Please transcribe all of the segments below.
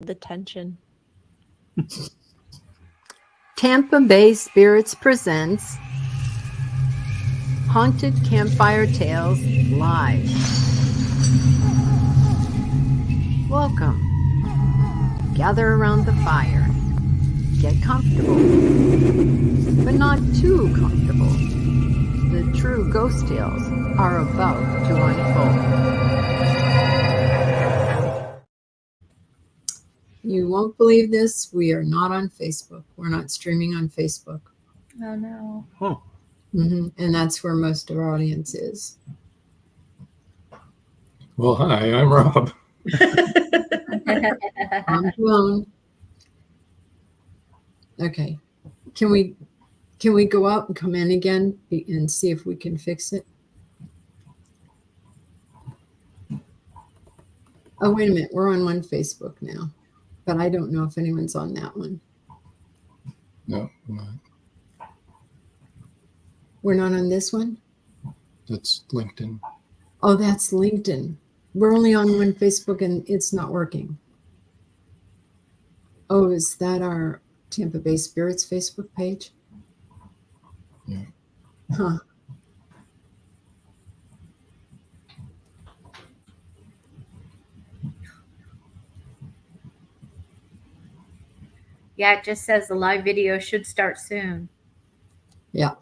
The tension. Tampa Bay Spirits presents Haunted Campfire Tales Live. Welcome. Gather around the fire. Get comfortable, but not too comfortable. The true ghost tales are about to unfold. You won't believe this. We are not on Facebook. We're not streaming on Facebook. Oh, no. Huh. And that's where most of our audience is. Well, hi, I'm Rob. I'm Joan. Okay. Can we go out and come in again and see if we can fix it? Oh, wait a minute. We're on one Facebook now, but I don't know if anyone's on that one. No, I'm not. We're not on this one? That's LinkedIn. Oh, that's LinkedIn. We're only on one Facebook and it's not working. Oh, is that our Tampa Bay Spirits Facebook page? Yeah. Huh. Yeah, it just says the live video should start soon. Yeah.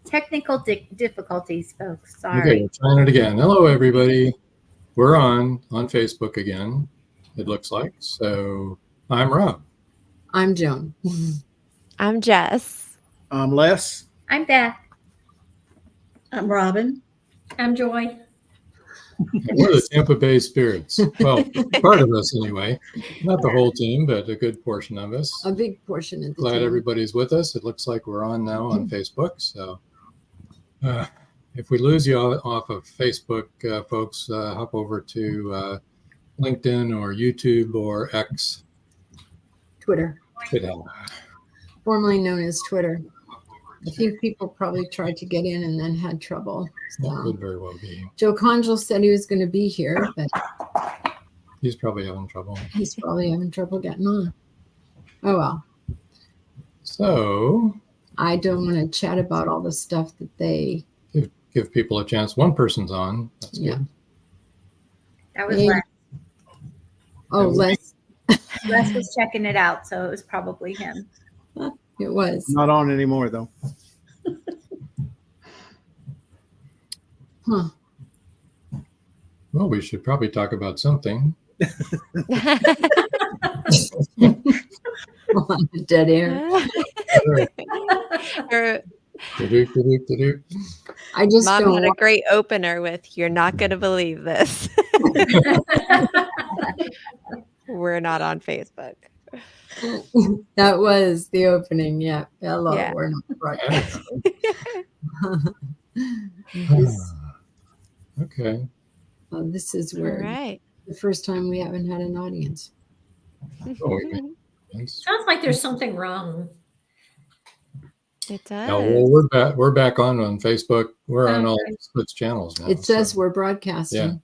Technical difficulties, folks. Okay, Sorry. we're trying it again. Hello, everybody. We're on Facebook again, it looks like. So I'm Rob. I'm Joan. I'm Jess. I'm Les. I'm Beth. I'm Robin. I'm Joy. We're the Tampa Bay Spirits. Well, part of us anyway. Not the whole team, but a good portion of us. A big portion of the Glad team. everybody's with us. It looks like we're on now on Facebook. So if we lose you off of Facebook, folks, hop over to LinkedIn or YouTube or X. Twitter, Twitter. formerly known as Twitter. I think people probably tried to get in and then had trouble. That So. could very well be. Joe Conjal said he was going to be here, but He's probably having trouble. he's probably having trouble getting on. Oh, well. So I don't want to chat about all the stuff that they... give people a chance. One person's on. That's Yeah. good. That was Yeah. Les. Oh, Les. Les was checking it out, so it was probably him. It was. Not on anymore, though. Huh. Well, we should probably talk about something. On the dead air. I just Mom don't had a want... great opener with, "You're not going to believe this." We're not on Facebook. That was the opening. Yeah. Hello. Yeah. We're not broadcasting. Okay. This is All weird. right. The first time we haven't had an audience. Oh, Sounds like there's something wrong. It does. yeah, well, we're back. We're back on Facebook. We're on all Okay. Split's channels now. It says so we're broadcasting.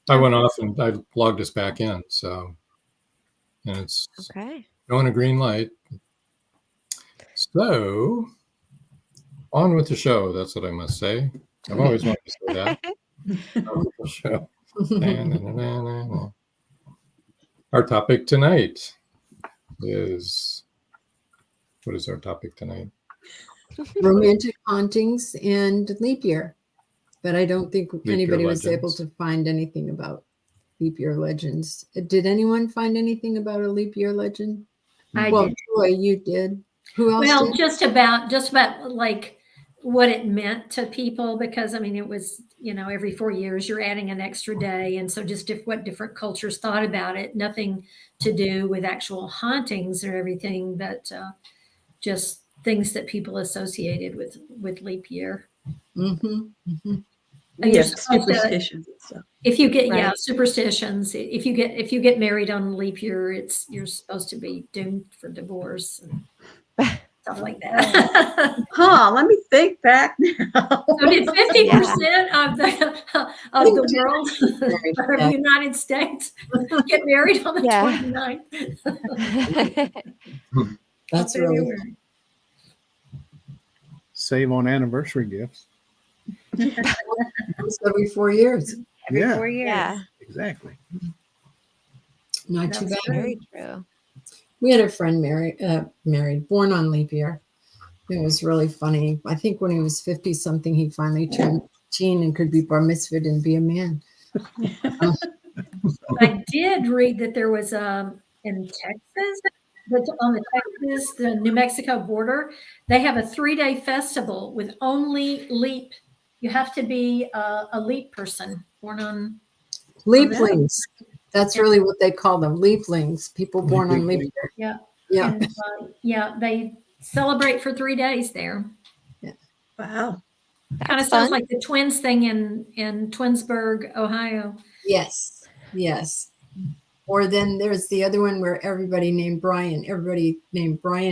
Yeah. I went off and I logged us back in. So, and it's Okay. showing a green light. So, on with the show. That's what I must say. I've always wanted to say that. On with the show. Na-na-na-na-na. Our topic tonight is, what is our topic tonight? Romantic hauntings and leap year. But I don't think year anybody was able legends. to find anything about leap year legends. Did anyone find anything about a leap year legend? I Well, did. Joy, you did. Who else Well, did? just about like what it meant to people, because I mean, it was, every 4 years you're adding an extra day. And so just what different cultures thought about it, nothing to do with actual hauntings or everything, but just things that people associated with leap year. Mm-hmm. Mm-hmm. And you're supposed to- superstitions and stuff. If you get, Right. superstitions, if you get married on leap year, you're supposed to be doomed for divorce. stuff like that. Let me think back now. So did 50% of the world of the United States get married on the Yeah. 29th? That's really Save on anniversary gifts. it's every 4 years. Every Yeah. 4 years. Yeah, Exactly. Not too That's bad. very true. We had a friend married, born on leap year. It was really funny. I think when he was 50 something, he finally turned 18 and could be bar mitzvahed and be a man. I did read that there was in Texas, but on the New Mexico border, they have a 3-day festival with only leap. You have to be a leap person born on. Leaplings. That's really what they call them. Leaplings. People born on leap year. Yeah. Yeah. And, yeah, they celebrate for 3 days there. Wow. Kind of sounds like the twins thing in Twinsburg, Ohio. Yes. Yes. Or then there's the other one where everybody named Brian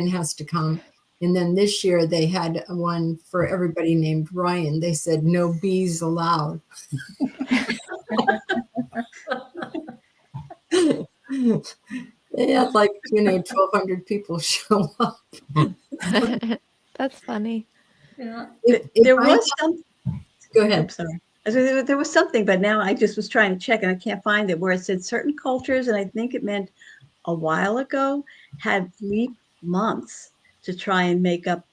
has to come. And then this year they had one for everybody named Ryan. They said no bees allowed. They had 1,200 people show up. That's funny. Yeah. There was some. Go ahead. I'm sorry. There was something, but now I just was trying to check and I can't find it, where it said certain cultures, and I think it meant a while ago, had leap months to try and make up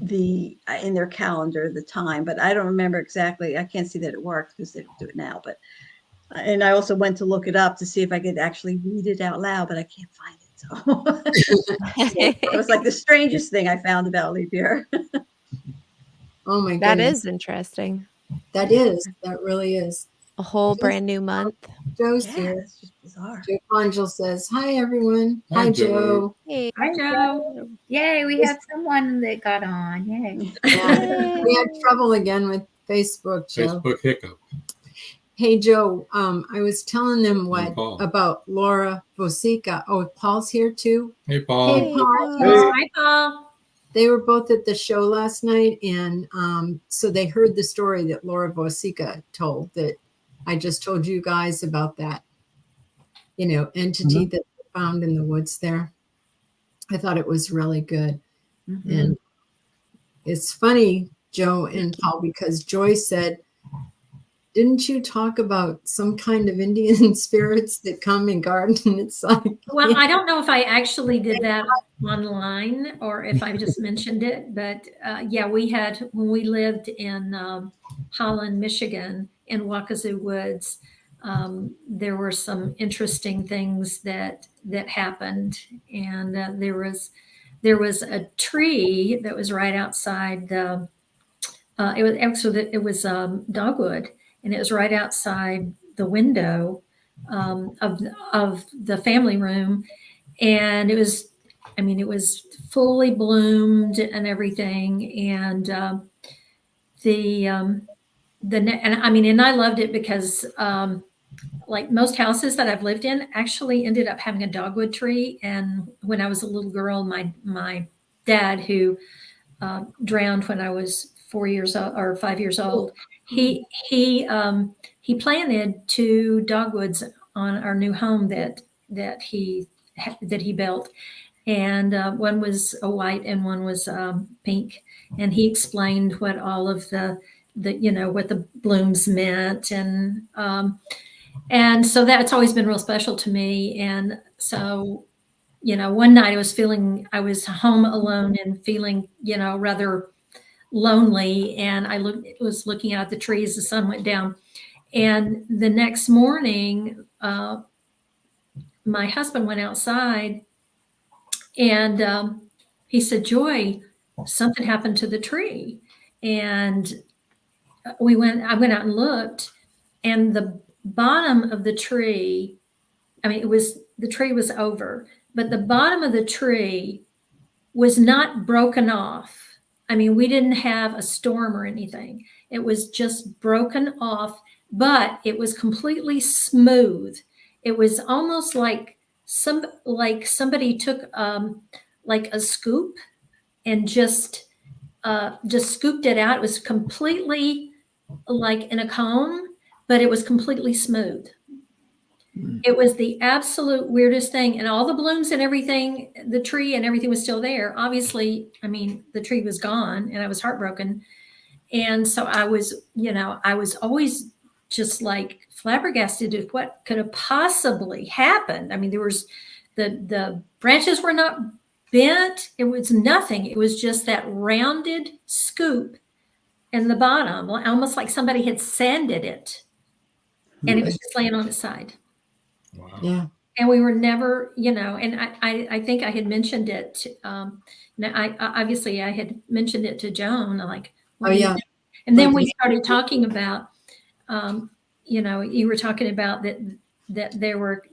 in their calendar the time, but I don't remember exactly. I can't see that it worked because they don't do it now. But and I also went to look it up to see if I could actually read it out loud, but I can't find it. So it was like the strangest thing I found about leap year. Oh my That goodness. is interesting. That is. That really is. A whole brand new month. Joe's Yeah, here. it's just bizarre. Joe Angel says, hi, everyone. Hi, Hi, Joe. Joe. Hey, Hi, Joe. Yay, we had someone that got on. Yay. Yeah. We had trouble again with Facebook, Joe. Facebook hiccup. Hey, Joe, I was telling them Paul. about Laura Vosica. Oh, Paul's here too. Hey, Paul. Hey, Paul. Hi, Paul. They were both at the show last night, and so they heard the story that Laura Vosica told, that I just told you guys about that, entity that they found in the woods there. I thought it was really good. And it's funny, Joe and Paul, because Joy said, didn't you talk about some kind of Indian spirits that come and guard? And it's like, Well, I don't know if I actually did that online or if I just mentioned it, but yeah, when we lived in Holland, Michigan, in Wakazu Woods, there were some interesting things that happened, and there was a tree that was right outside the. It was dogwood, and it was right outside the window of the family room, and it was fully bloomed and everything, and and I loved it because like most houses that I've lived in actually ended up having a dogwood tree. And when I was a little girl, my dad, who drowned when I was 4 years old or 5 years old, he planted 2 dogwoods on our new home that he built, and one was a white and one was pink, and he explained what all of the what the blooms meant, and so that's always been real special to me. And so one night I was home alone and feeling rather lonely, and I was looking out at the trees. The sun went down, and the next morning my husband went outside, and he said, Joy, something happened to the tree. And I went out and looked, and the bottom of the tree, the tree was over, but the bottom of the tree was not broken off. We didn't have a storm or anything. It was just broken off, but it was completely smooth. It was almost like somebody took like a scoop and just scooped it out. It was completely like in a cone, but it was completely smooth. It was the absolute weirdest thing. And all the blooms and everything, the tree and everything was still there. Obviously, I mean, the tree was gone and I was heartbroken. And so I was always just like flabbergasted at what could have possibly happened. I mean, there was the branches were not bent. It was nothing. It was just that rounded scoop in the bottom, almost like somebody had sanded it. And it was just laying on its side. Wow. Yeah. And we were never, and I think I had mentioned it. Obviously I had mentioned it to Joan, like, Oh, yeah. and then we started talking about, you were talking about that there were,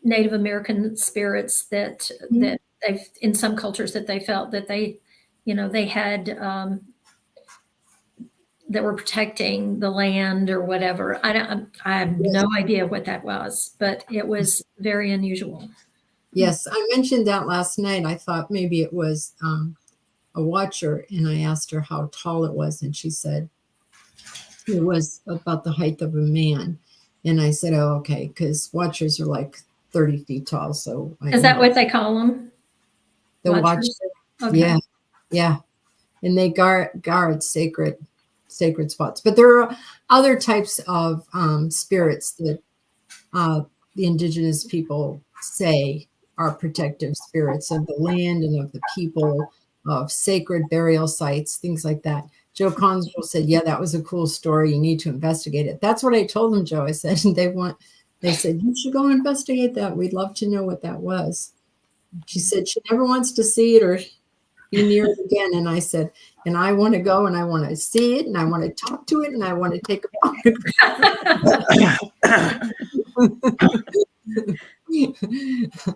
Native American spirits that they've, in some cultures, that they felt that they had, that were protecting the land or whatever. I have no idea what that was, but it was very unusual. Yes, I mentioned that last night. I thought maybe it was a watcher, and I asked her how tall it was, and she said it was about the height of a man. And I said, oh, okay, because watchers are like 30 feet tall. So Is that what they call them? the watcher? Okay. Yeah, yeah, and they guard sacred spots. But there are other types of spirits that the indigenous people say are protective spirits of the land and of the people, of sacred burial sites, things like that. Joe Consville said, yeah, that was a cool story. You need to investigate it. That's what I told them, Joe. I said, they said, you should go investigate that. We'd love to know what that was. She said she never wants to see it or be near it again. And I said, and I want to go and I want to see it and I want to talk to it and I want to take a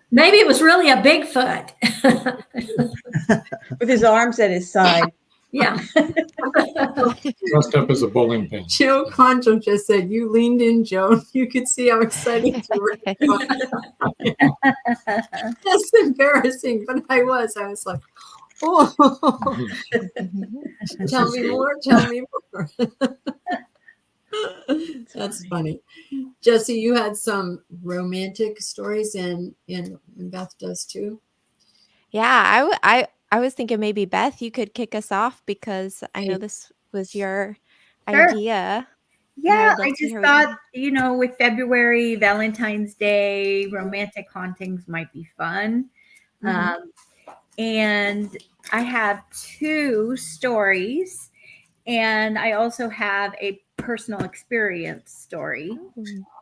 Maybe it was really a Bigfoot. With his arms at his side. Yeah. Dressed up as a bowling pin. Joe Concho just said, you leaned in, Joe. You could see how excited you were. That's embarrassing, but I was like, oh, tell me more. That's funny. Jesse, you had some romantic stories, and Beth does too. Yeah, I was thinking maybe Beth, you could kick us off because I know this was your Sure. idea. Yeah, I'd love I to just hear what you thought, with February, Valentine's Day, romantic hauntings might be fun. And I have 2 stories, and I also have a personal experience story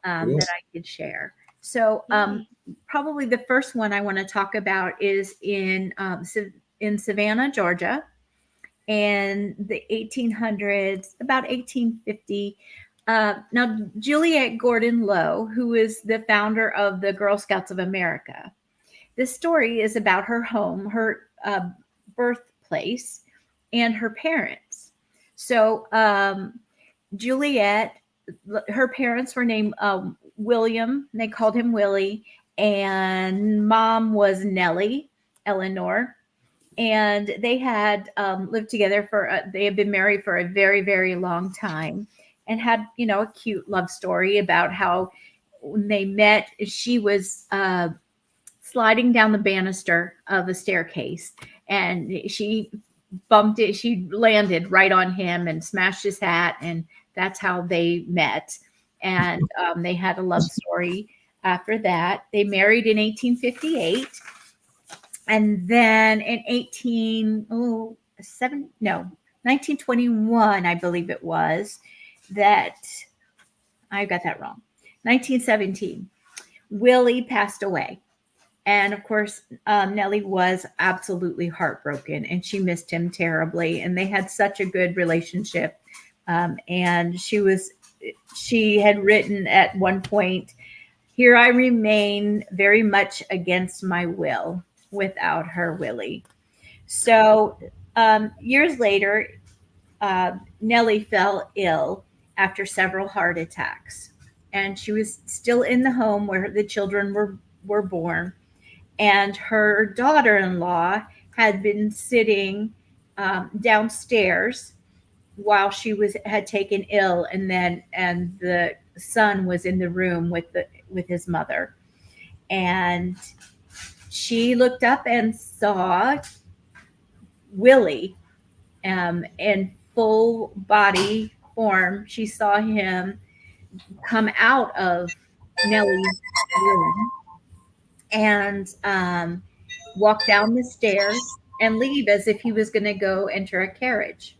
that I could share. So probably the first one I want to talk about is in Savannah, Georgia, in the 1800s, about 1850. Now, Juliet Gordon Lowe, who is the founder of the Girl Scouts of America, this story is about her home, her birthplace, and her parents. So Juliet, her parents were named William. They called him Willie, and mom was Nellie Eleanor. And they had lived together they had been married for a very, very long time, and had, a cute love story about how when they met, she was sliding down the banister of a staircase, and she bumped it. She landed right on him and smashed his hat, and that's how they met. And they had a love story after that. They married in 1858. And then in 1921, I believe it was, that I got that wrong. 1917, Willie passed away. And of course, Nellie was absolutely heartbroken, and she missed him terribly. And they had such a good relationship. And she had written at one point, "Here I remain very much against my will, without her Willie." So years later, Nellie fell ill after several heart attacks, and she was still in the home where the children were born. and her daughter-in-law had been sitting downstairs while she had taken ill, and the son was in the room with his mother, and she looked up and saw Willie in full body form. She saw him come out of Nellie's room and walk down the stairs and leave as if he was going to go enter a carriage.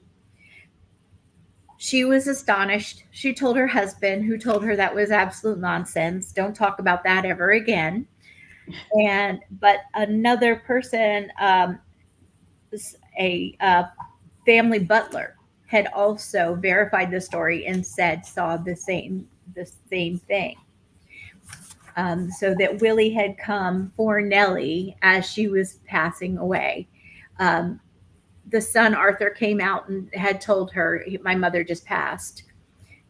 She was astonished. She told her husband, who told her that was absolute nonsense. Don't talk about that ever again. But another person, a family butler, had also verified the story and saw the same thing. So that Willie had come for Nellie as she was passing away. The son, Arthur, came out and had told her, my mother just passed.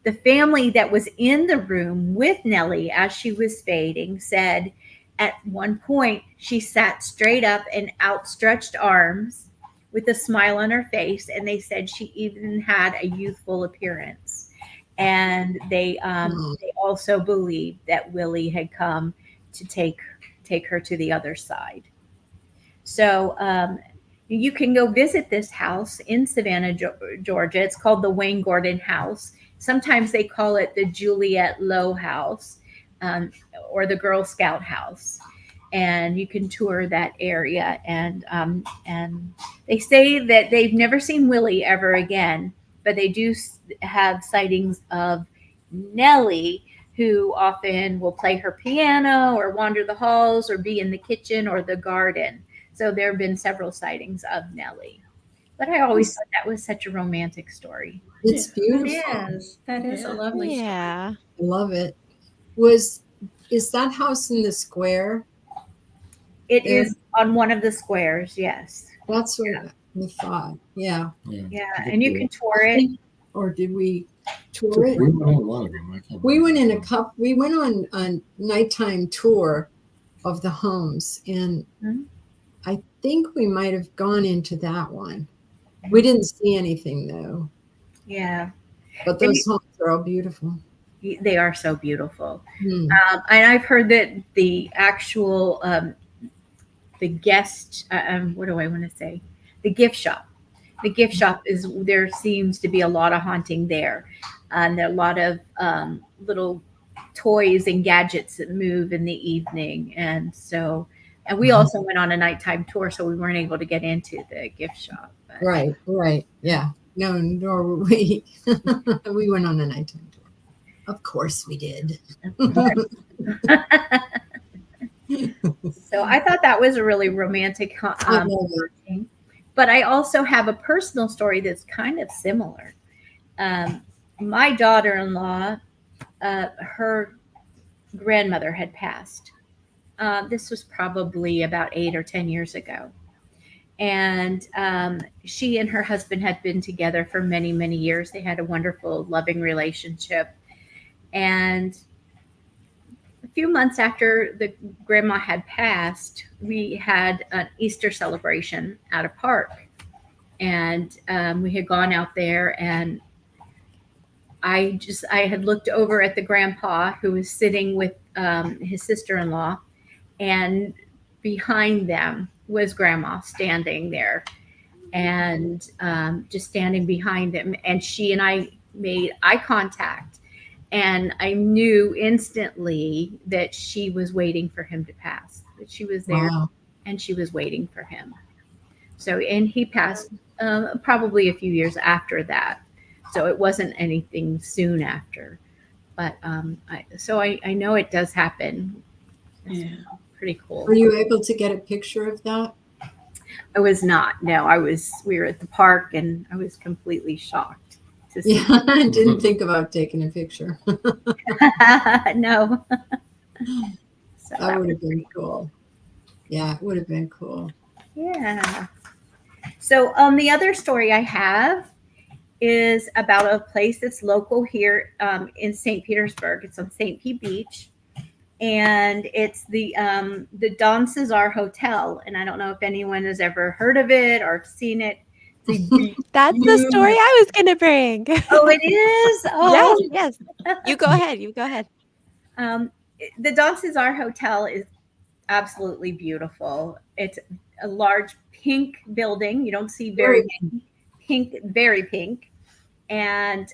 The family that was in the room with Nellie as she was fading said at one point she sat straight up and outstretched arms with a smile on her face, and they said she even had a youthful appearance. And they also believed that Willie had come to take her to the other side. So you can go visit this house in Savannah, Georgia. It's called the Wayne Gordon House. Sometimes they call it the Juliet Lowe House or the Girl Scout House. And you can tour that area. And they say that they've never seen Willie ever again, but they do have sightings of Nellie, who often will play her piano or wander the halls or be in the kitchen or the garden. So there have been several sightings of Nellie. But I always thought that was such a romantic story. It's beautiful. That is a lovely story. Yeah. I love it. Is that house in the square? It there? is on one of the squares, yes. That's what I thought. Yeah. Yeah, and you can tour it. Or did we tour it? We went on one of them. I can't We went remember. we went on a nighttime tour of the homes, and I think we might have gone into that one. We didn't see anything though. Yeah, But those homes are all beautiful. they are so beautiful. Hmm. And I've heard that the actual the guest what do I want to say? The gift shop. The gift shop is, there seems to be a lot of haunting there, and there are a lot of little toys and gadgets that move in the evening. And we also went on a nighttime tour, so we weren't able to get into the gift shop. But. Right. Yeah. No, nor were we. We went on a nighttime tour. Of course we did. So I thought that was a really romantic haunting. But I also have a personal story that's kind of similar. My daughter-in-law, her grandmother had passed. This was probably about 8 or 10 years ago. And she and her husband had been together for many, many years. They had a wonderful, loving relationship. And a few months after the grandma had passed, we had an Easter celebration at a park. And we had gone out there, and I had looked over at the grandpa, who was sitting with his sister-in-law, and behind them was grandma standing there, and just standing behind him. And she and I made eye contact, and I knew instantly that she was waiting for him to pass, that she was there. Wow. And she was waiting for him. So, and he passed probably a few years after that. So it wasn't anything soon after, but I know it does happen. It's pretty cool. Were you able to get a picture of that? I was not. No, we were at the park, and I was completely shocked. Yeah, I didn't think about taking a picture. No. So that would have been cool. Yeah, it would have been cool. Yeah. So the other story I have is about a place that's local here in St. Petersburg. It's on St. Pete Beach. and it's the Don Cesar Hotel. And I don't know if anyone has ever heard of it or seen it. It's a That's the story I was gonna bring. Oh, it is. Oh, Yes. You go ahead. You go ahead. The Don Cesar Hotel is absolutely beautiful. It's a large pink building. You don't see very many pink, very pink, and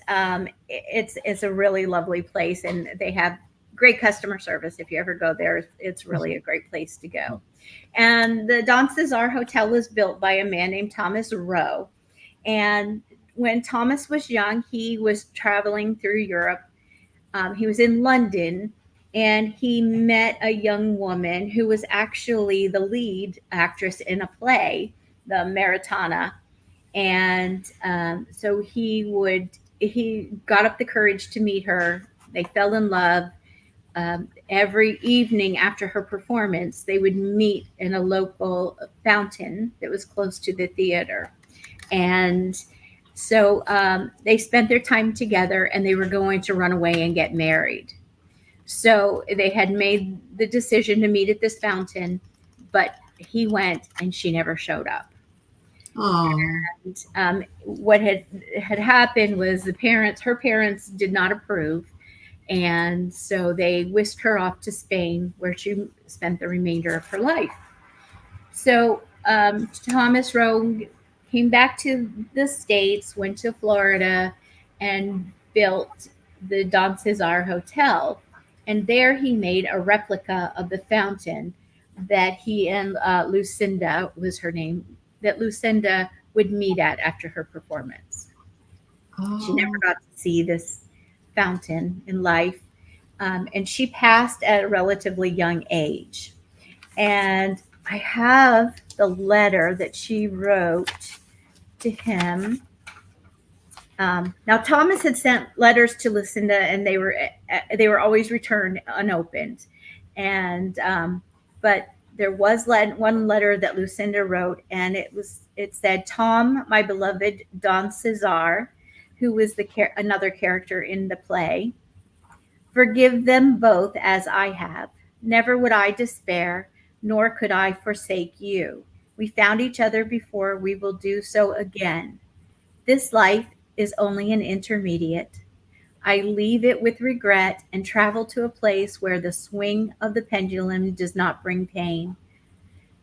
it's a really lovely place. And they have great customer service. If you ever go there, it's really a great place to go. And the Don Cesar Hotel was built by a man named Thomas Rowe. And when Thomas was young, he was traveling through Europe. He was in London, and he met a young woman who was actually the lead actress in a play, the Maritana. And so he got up the courage to meet her. They fell in love. Every evening after her performance, they would meet in a local fountain that was close to the theater. And so they spent their time together, and they were going to run away and get married. So they had made the decision to meet at this fountain, but he went and she never showed up. Oh, And what had happened was her parents did not approve. And so they whisked her off to Spain, where she spent the remainder of her life. So Thomas Rowe came back to the States, went to Florida, and built the Don Cesar Hotel. And there he made a replica of the fountain that he and Lucinda was her name, that Lucinda would meet at after her performance. She never got to see this fountain in life. And she passed at a relatively young age. And I have the letter that she wrote to him. Now, Thomas had sent letters to Lucinda, and they were always returned unopened. And but there was one letter that Lucinda wrote, and it said, "Tom, my beloved Don Cesar, who was another character in the play, forgive them both as I have. Never would I despair, nor could I forsake you. We found each other before, we will do so again. This life is only an intermediate. I leave it with regret and travel to a place where the swing of the pendulum does not bring pain.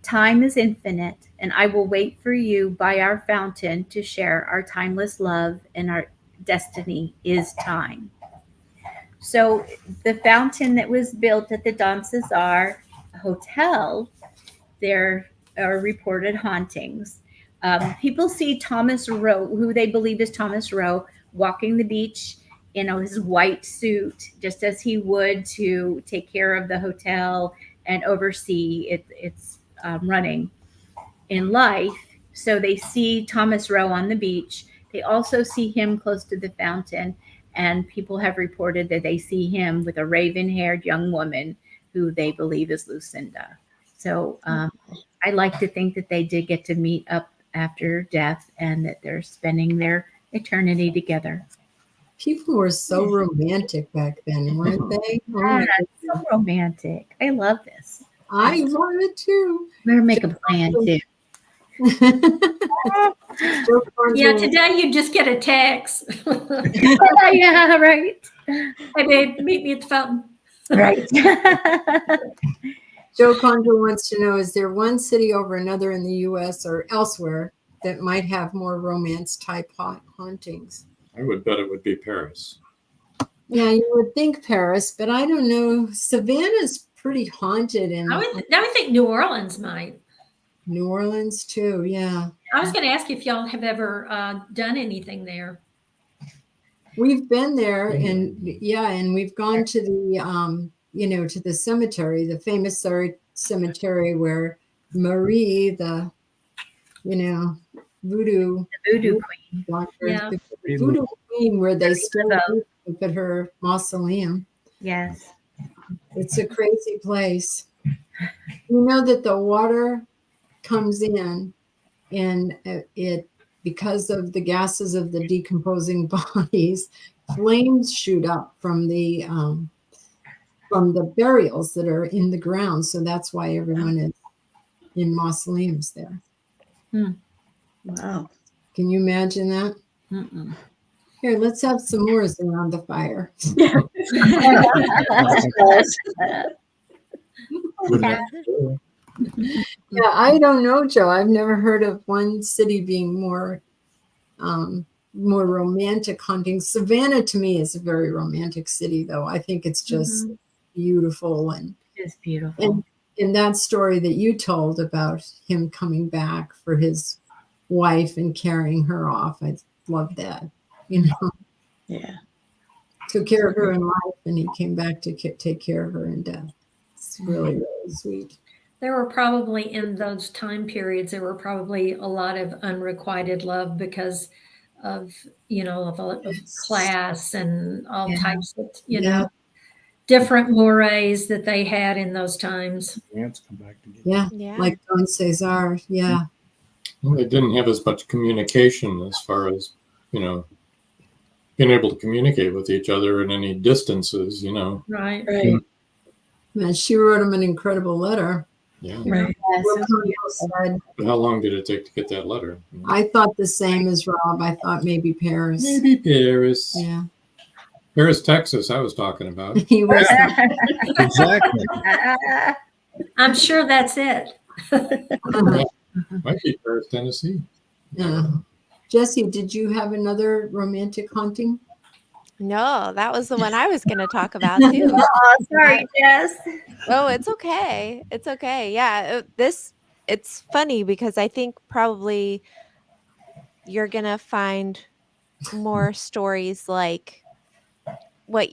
Time is infinite, and I will wait for you by our fountain to share our timeless love, and our destiny is time." So the fountain that was built at the Don Cesar Hotel, there are reported hauntings. People see Thomas Rowe, who they believe is Thomas Rowe, walking the beach in his white suit, just as he would to take care of the hotel and oversee its running in life. So they see Thomas Rowe on the beach. They also see him close to the fountain, and people have reported that they see him with a raven-haired young woman who they believe is Lucinda. So I like to think that they did get to meet up after death, and that they're spending their eternity together. people were so romantic back then, weren't they? Oh my So romantic. I love this. I love it too. Better make a plan too. Yeah, today you just get a text. Yeah, right. Hey, babe, meet me at the fountain. Right. Joe Condor wants to know, is there one city over another in the U.S. or elsewhere that might have more romance type hauntings? I would bet it would be Paris. Yeah, you would think Paris, but I don't know. Savannah's pretty haunted, and I would think New Orleans might. New Orleans too. Yeah, I was going to ask if y'all have ever done anything there. we've been there, and and we've gone to the to the cemetery, the famous cemetery where Marie, the voodoo queen. doctor, Yeah. the voodoo queen, where they still look at her mausoleum. Yes. It's a crazy place. You know that the water comes in, and it, because of the gases of the decomposing bodies, flames shoot up from the from the burials that are in the ground. So that's why everyone is in mausoleums there. Wow. Can you imagine that? Mm-mm. Here, let's have some more around the fire. Yeah, I don't know, Joe. I've never heard of one city being more romantic hunting. Savannah to me is a very romantic city, though. I think it's just beautiful, and It's beautiful. and that story that you told about him coming back for his wife and carrying her off, I love that. You know, Yeah. took care of her in life, and he came back to take care of her in death. It's really, really sweet. There were probably in those time periods, there were probably a lot of unrequited love because of, of class and all types of, different mores that they had in those times. Ants come back to get Yeah. Like Don Cesar. Yeah. Well, they didn't have as much communication as far as, being able to communicate with each other at any distances, Right. Right. Man, she wrote him an incredible letter. Yeah. Right. Said, But how long did it take to get that letter? I thought the same as Rob. I thought maybe Paris. Maybe Paris. Yeah. Paris, Texas, I was talking about. He was. Exactly. I'm sure that's it. Might be Paris, Tennessee. Yeah. Jesse, did you have another romantic haunting? No, that was the one I was going to talk about too. Oh, sorry, Jess. Oh, it's okay. It's okay. Yeah, it's funny because I think probably you're going to find more stories like what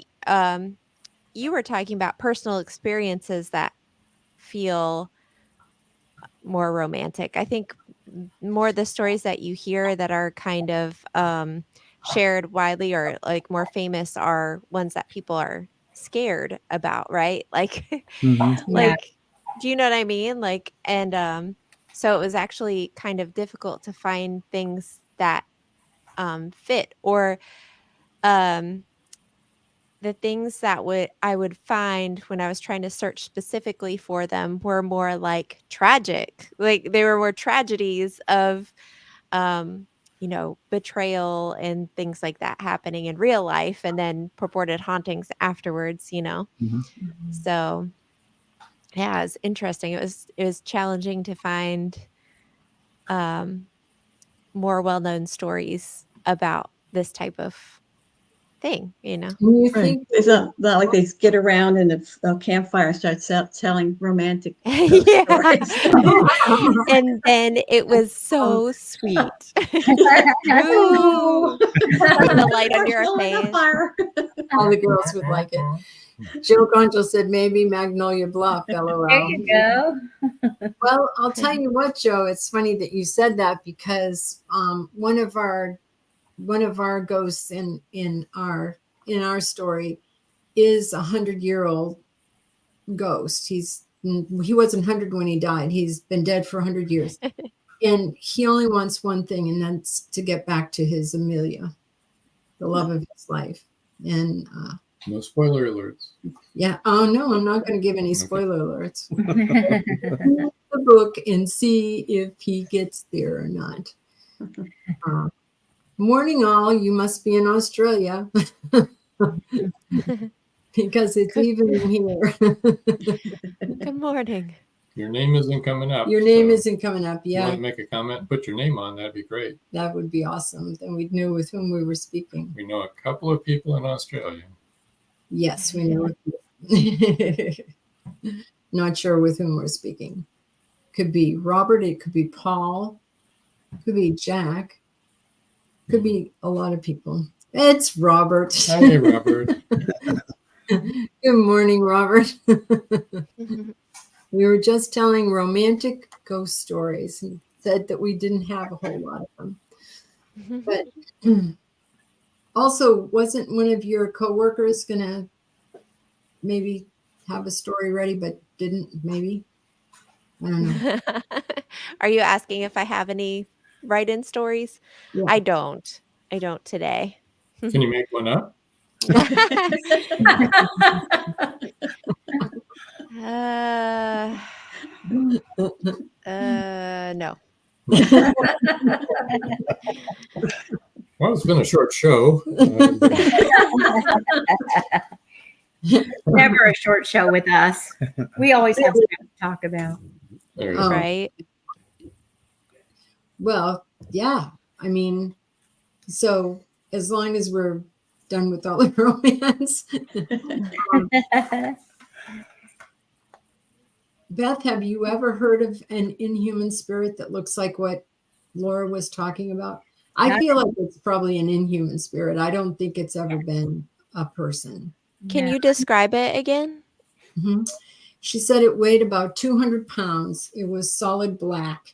you were talking about, personal experiences that feel more romantic. I think more the stories that you hear that are kind of shared widely or like more famous are ones that people are scared about, right? Like like do you know what I mean? Like, and so it was actually kind of difficult to find things that fit, or the things that I would find when I was trying to search specifically for them were more like tragic. Like they were more tragedies of betrayal and things like that happening in real life, and then purported hauntings afterwards. So yeah, it's interesting. It was challenging to find more well-known stories about this type of thing. And you think It's not like they get around in a campfire and start telling romantic Yeah. stories. And then it was so sweet. Oh, With the light under your Marshmallow in the face. fire. all the girls would like it? Joe Concho said maybe Magnolia Bluff, LOL. There you go. Well, I'll tell you what, Joe. It's funny that you said that because one of our ghosts in our story is 100-year-old ghost. He wasn't 100 when he died. He's been dead for 100 years, and he only wants one thing, and that's to get back to his Amelia, the love of his life. And No spoiler alerts. yeah. Oh no, I'm not going to give any spoiler alerts. Read the book and see if he gets there or not. Morning all, you must be in Australia because it's even here. Good morning. Your name isn't coming up. Your name so isn't coming up. if you Yeah, want to make a comment, put your name on. That'd be great. that would be awesome. Then we'd know with whom we were speaking. We know a couple of people in Australia. Yes, we know. Not sure with whom we're speaking. Could be Robert. It could be Paul. Could be Jack. Could be a lot of people. It's Robert. Hi, Robert. Good morning, Robert. We were just telling romantic ghost stories and said that we didn't have a whole lot of them. But also, wasn't one of your coworkers going to maybe have a story ready, but didn't maybe? I don't know. Are you asking if I have any write-in stories? Yeah. I don't today. Can you make one up? Uh, no. Well, it's been a short show. Never a short show with us. We always have stuff to talk about. There you Oh. go. Right. Well, yeah. I mean, so as long as we're done with all the romance. Beth, have you ever heard of an inhuman spirit that looks like what Laura was talking about? I Not- feel like it's probably an inhuman spirit. I don't think it's ever been a person. Can No. you describe it again? Mhm. She said it weighed about 200 pounds. It was solid black.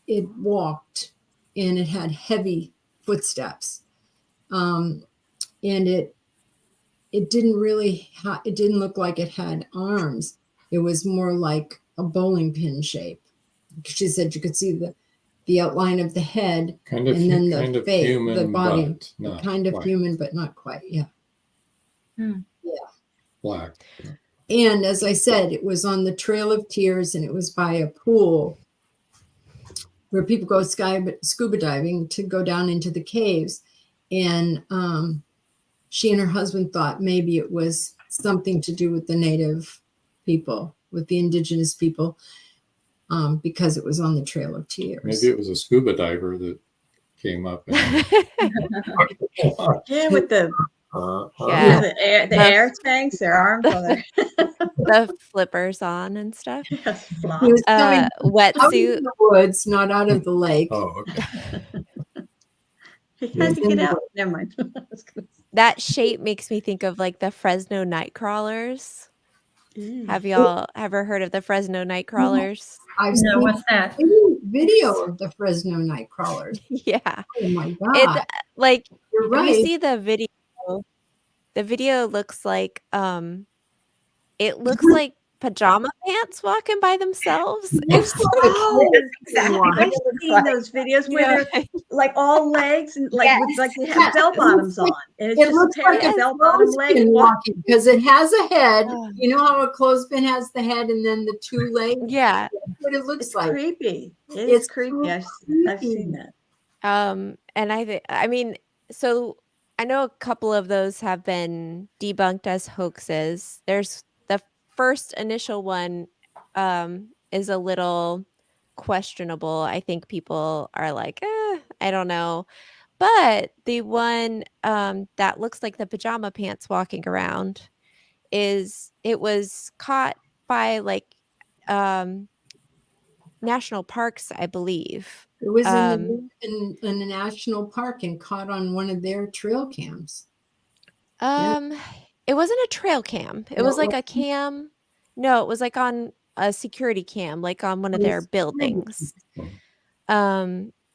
It walked and it had heavy footsteps. And it didn't look like it had arms. It was more like a bowling pin shape. She said you could see the outline of the head Kind of, and then kind the of face, human, the body, but not kind of quite human, but not quite. Yeah. black. And as I said, it was on the Trail of Tears and it was by a pool where people go scuba diving to go down into the caves. And she and her husband thought maybe it was something to do with the native people, with the indigenous people, because it was on the Trail of Tears. Maybe it was a scuba diver that came up. And, Yeah, with the Yeah. the air tanks, their arms on their The flippers on and stuff. yes, He flops. was coming out of Wetsuit. the woods, not out of the lake. Oh, okay. He had to get out. Never mind. That shape makes me think of like the Fresno night crawlers. Have y'all ever heard of the Fresno night crawlers? I've No, seen what's that? a video of the Fresno night crawlers. Yeah. Oh my God. It's like You're if you right. see the video looks like it looks like pajama pants walking by Looks themselves. It's like Oh, Exactly. one. I've what it looks seen like. those videos where Yeah. they're like all legs and like with Yes. like they Yeah, have bell it looks bottoms like- on, and it's It just looks a pair like of a bell bottom legs. clothespin walking because it has a head. Oh. You know how a clothespin has the head and then the two legs? yeah. That's what it looks It's like. creepy. It's It's creepy. I've creepy. seen that. And I mean, so I know a couple of those have been debunked as hoaxes. There's the first initial one is a little questionable. I think people are like, I don't know. But the one that looks like the pajama pants walking around it was caught by like national parks, I believe. It was in a national park and caught on one of their trail cams. It wasn't a trail cam. It No, was it like a cam. No, it was like on a security cam, like on one of their buildings.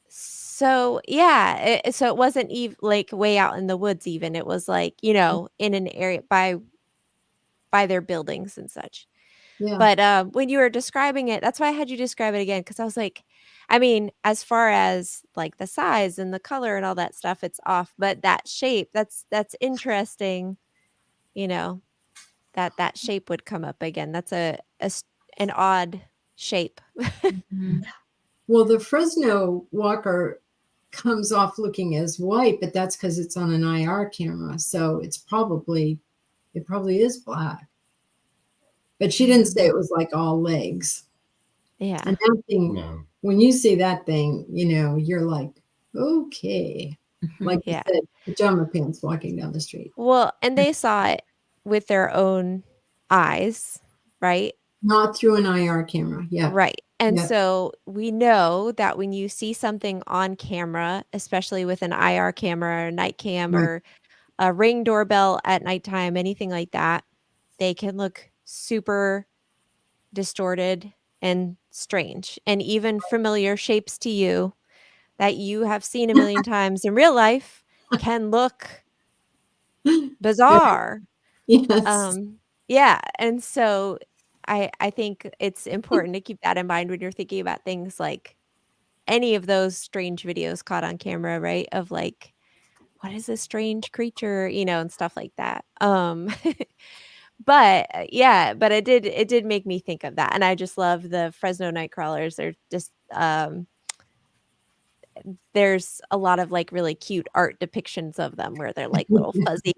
So yeah, so it wasn't even like way out in the woods even. It was like, in an area by their buildings and such. Yeah. But when you were describing it, that's why I had you describe it again, because I was like, I mean, as far as like the size and the color and all that stuff, it's off. But that shape, that's interesting, that shape would come up again. That's an odd shape. Well, the Fresno walker comes off looking as white, but that's because it's on an IR camera. So it probably is black. But she didn't say it was like all legs. Yeah. And that thing, No. when you see that thing, you're like, okay. Like Yeah. you said, pajama pants walking down the street. Well, and they saw it with their own eyes, right? Not through an IR camera. Yeah. Right. And Yeah. so we know that when you see something on camera, especially with an IR camera or night cam Right. or a Ring doorbell at nighttime, anything like that, they can look super distorted and strange, and even familiar shapes to you that you have seen a million times in real life can look bizarre. Yes. Yeah. And so I think it's important to keep that in mind when you're thinking about things like any of those strange videos caught on camera, right? Of like what is this strange creature, and stuff like that. But yeah, but it did make me think of that. And I just love the Fresno night crawlers. They're just there's a lot of like really cute art depictions of them where they're like little fuzzy.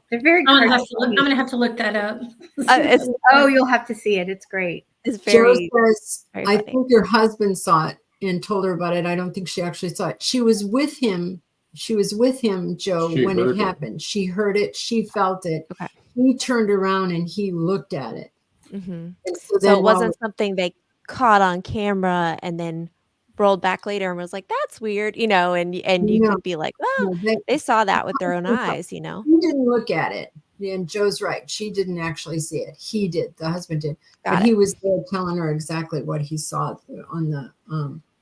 They're very I'm gonna have to look that up. It's Oh, you'll have to see it. It's great. Joe very says, very I funny. think your husband saw it and told her about it. I don't think she actually saw it. She was with him. She was with him, Joe, She when heard it it. happened. She heard it. She felt it. Okay. He turned around and he looked at it. Mhm. And So then it wasn't something they caught on camera and then rolled back later and was like, "That's weird," and you No, could be like, "Well, no, they saw that with their own eyes," he didn't look at it. And Joe's right. She didn't actually see it. He did. The husband did. Got But it. he was there telling her exactly what he saw on the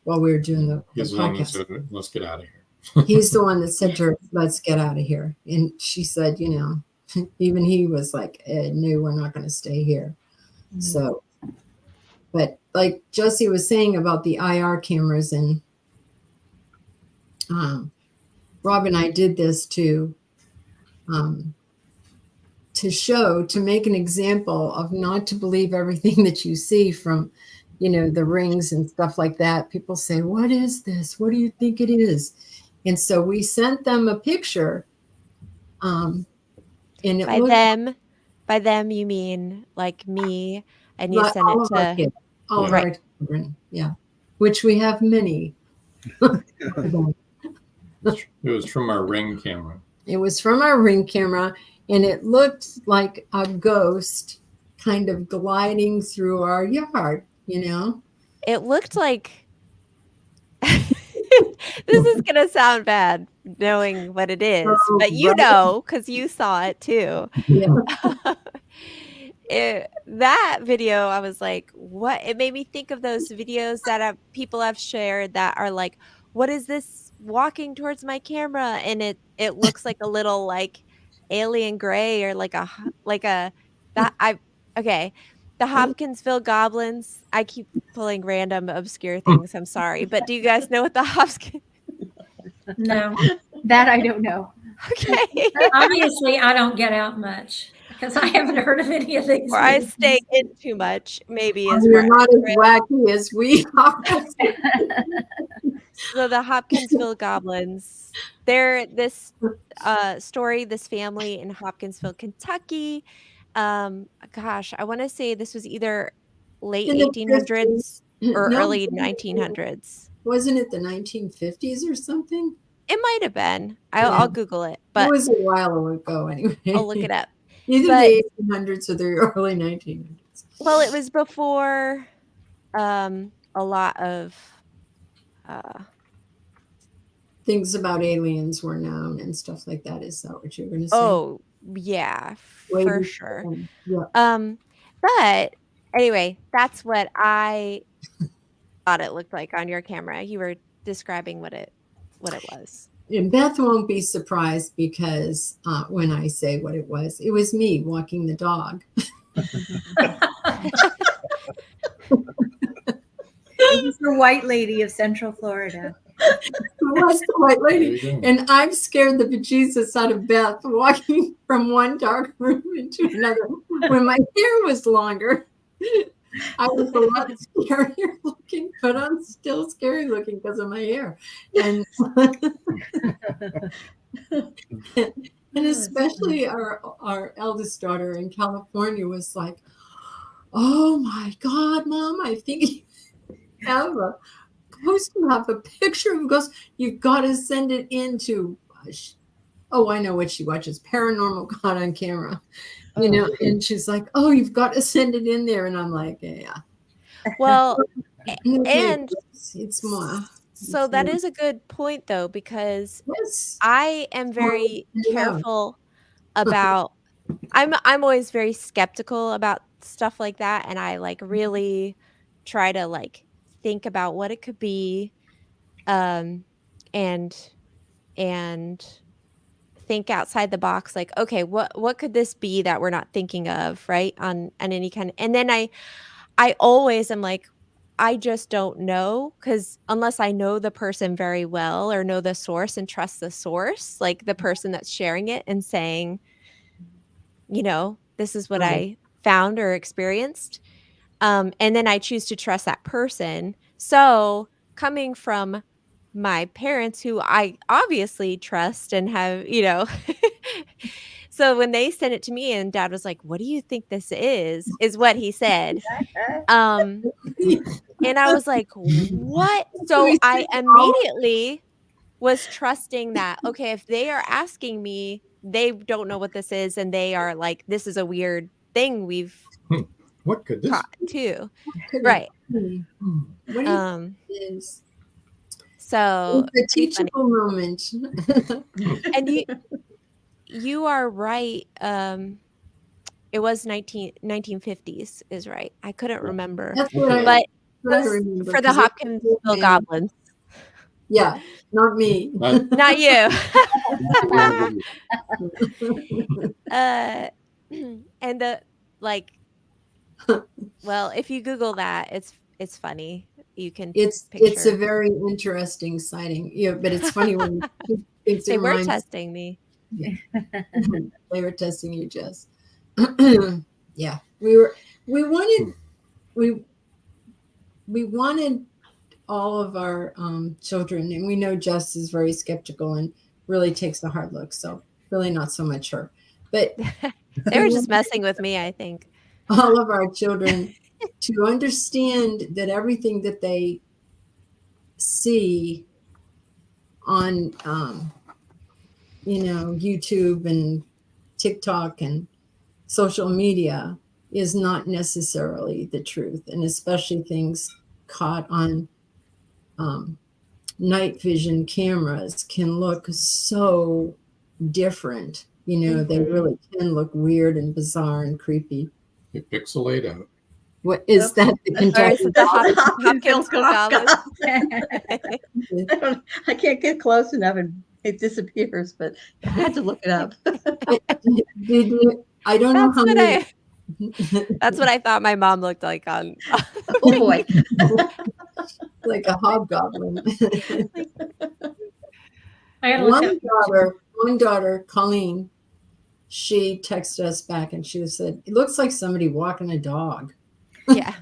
while we were doing the He's the one that podcast. said, let's get out of here. He's the one that said to her, let's get out of here. And she said, even he was like, no, we're not going to stay here. So, but like Josie was saying about the IR cameras, and Rob and I did this to make an example of not to believe everything that you see from, the rings and stuff like that. People say, what is this? What do you think it is? And so we sent them a picture. And it By them, you mean like me, and you like sent all it of our to kids, all of Right. our children, yeah, which we have many. It was from our Ring camera. It was from our Ring camera, and it looked like a ghost kind of gliding through our yard, It looked like this is gonna sound bad knowing what it is, Oh, but right. because you saw it too. Yeah. That video, I was like, what? It made me think of those videos that people have shared that are like, what is this walking towards my camera? And it looks like a little like alien gray or like that okay. The Hopkinsville goblins. I keep pulling random obscure things. I'm sorry. But do you guys know what the Hopkins? No, That I don't know. Okay. obviously I don't get out much because I haven't heard of any of these. Or I movies. stay in too much, maybe is You're where not as wacky as we are. So the Hopkinsville goblins, they're this story, this family in Hopkinsville, Kentucky. Gosh, I want to say this was either late In the 1800s or No, early 1900s. wasn't it the 1950s or something? It might have been. Yeah. I'll Google it, It but was a while ago anyway. I'll look it up. Either But- the 1800s or the early 1900s. Well, it was before a lot of Things about aliens were known and stuff like that. Is that what you're going to say? oh yeah, Way for before sure. then. Yeah. But anyway, that's what I thought it looked like on your camera. You were describing what it was. And Beth won't be surprised because when I say what it was me walking the dog. It was the white lady of Central Florida. It was the white There lady. you go. And I've scared the bejesus out of Beth walking from one dark room into another. When my hair was longer, I was a lot scarier looking, but I'm still scary looking because of my hair. And and especially our eldest daughter in California was like, oh my God, Mom, I think you have a ghost. You have a picture of a ghost. You've got to send it into, I know what she watches, Paranormal Caught on Camera. And she's like, oh, you've got to send it in there. And I'm like, yeah. Well, Okay, and it's more. so that is a good point though, because Yes. I am very Yeah. careful about I'm always very skeptical about stuff like that, and I like really try to like think about what it could be and think outside the box, like, okay, what could this be that we're not thinking of, right? On any kind of, and then I always am like, I just don't know, because unless I know the person very well or know the source and trust the source, like the person that's sharing it and saying, this is what Right. I found or experienced. And then I choose to trust that person. So coming from my parents, who I obviously trust and have, so when they sent it to me and Dad was like, "What do you think this is what he said. Um, and I was like, "What?" So I immediately was trusting that, okay, if they are asking me, they don't know what this is, and they are like, "This is a weird thing we've What could this caught too." Could it Right. be? What do you think it is? So It's a pretty funny. teachable moment. And you are right. It was 1950s is right. I couldn't remember. That's what I, But what I was remember. for the 'cause it was Hopkinsville family. Goblins. Yeah, not me. Not you. And well, if you Google that, it's funny. You can It's a picture. very interesting sighting. Yeah, but it's funny when people think They their were minds. testing me. They were testing you, Jess. Yeah, we wanted all of our children, and we know Jess is very skeptical and really takes a hard look. So really not so much her, but They were just messing with me, I think. all of our children to understand that everything that they see on YouTube and TikTok and social media is not necessarily the truth, and especially things caught on night vision cameras can look so different. They really can look weird and bizarre and creepy. you pixelate out? What is that? The That's Or Kentucky is it the Hopkinsville Hopkinsville Goblins? I can't get close enough and it disappears, but I had to look it up. I don't know how many. That's what I thought my mom looked like on. Oh boy. Like a hobgoblin. I gotta look up. One daughter, Colleen, she texted us back and she said, "It looks like somebody walking a dog." Yeah.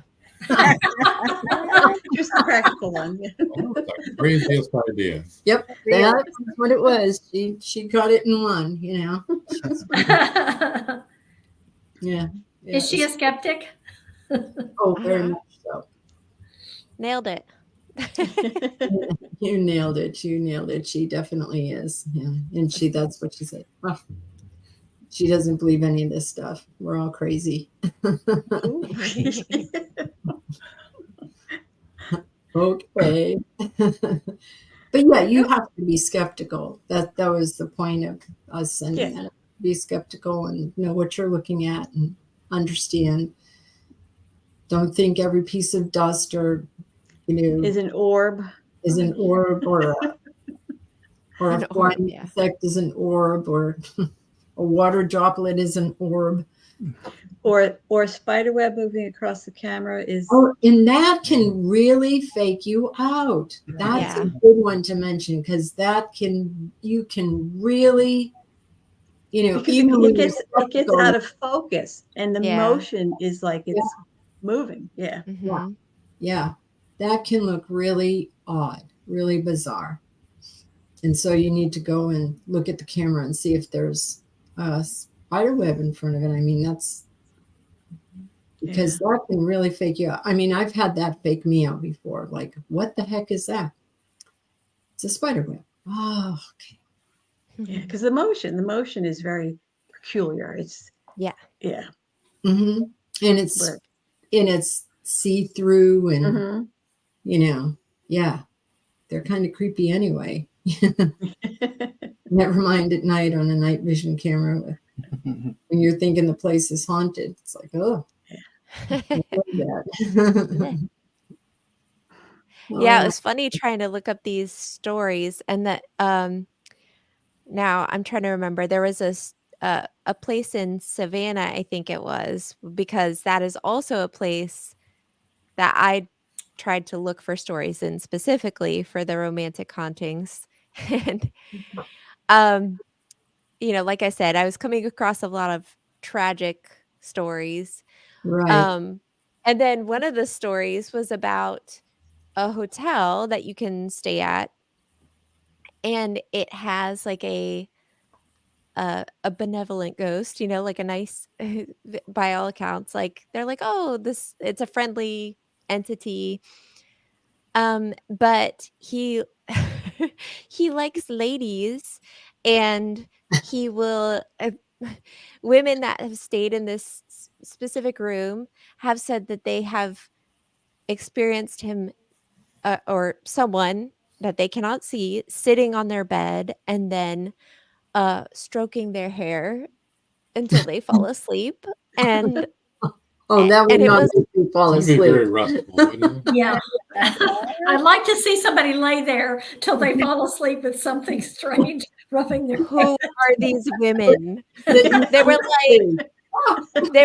Just the practical one. Oh, the craziest idea. Yep, that's what it was. She got it in one, Yeah. Is she a skeptic? Oh, very much so. Nailed it. You nailed it. You nailed it. She definitely is. Yeah. And that's what she said. Oh, she doesn't believe any of this stuff. We're all crazy. Okay. But yeah, you have to be skeptical. That was the point of us sending that. Be skeptical and know what you're looking at and understand. Don't think every piece of dust or Is an orb. Is an orb or a flying yeah. insect is an orb, or a water droplet is an orb. Or a spider web moving across the camera is. Oh, and that can really fake you out. That's a good one to mention, because you can really, Because even when it gets out of focus, and the motion is like it's moving. Yeah. Mm-hmm. Yeah, that can look really odd, really bizarre. And so you need to go and look at the camera and see if there's a spider web in front of it. I mean, that's because that can really fake you out. I mean, I've had that fake me out before. Like, what the heck is that? It's a spider web. Oh, okay. Yeah, because the motion is very peculiar. It's yeah. Mm-hmm. And it's see-through, and they're kind of creepy anyway. Never mind at night on a night vision camera when you're thinking the place is haunted. It's like, oh. Yeah, it was funny trying to look up these stories, and that now I'm trying to remember. There was a place in Savannah, I think it was, because that is also a place that I tried to look for stories in specifically for the romantic hauntings. And you know, like I said, I was coming across a lot of tragic stories. Right. And then one of the stories was about a hotel that you can stay at, and it has like a benevolent ghost, you know, like a nice by all accounts, like they're like, "Oh, this it's a friendly entity." But he he likes ladies, and he will women that have stayed in this specific room have said that they have experienced him, or someone that they cannot see, sitting on their bed and then stroking their hair until they fall asleep. And Oh, that would and it not was make you fall That'd be asleep. very restful, wouldn't it? Yeah. I'd like to see somebody lay there till they fall asleep with something strange rubbing their who are these women? That They you were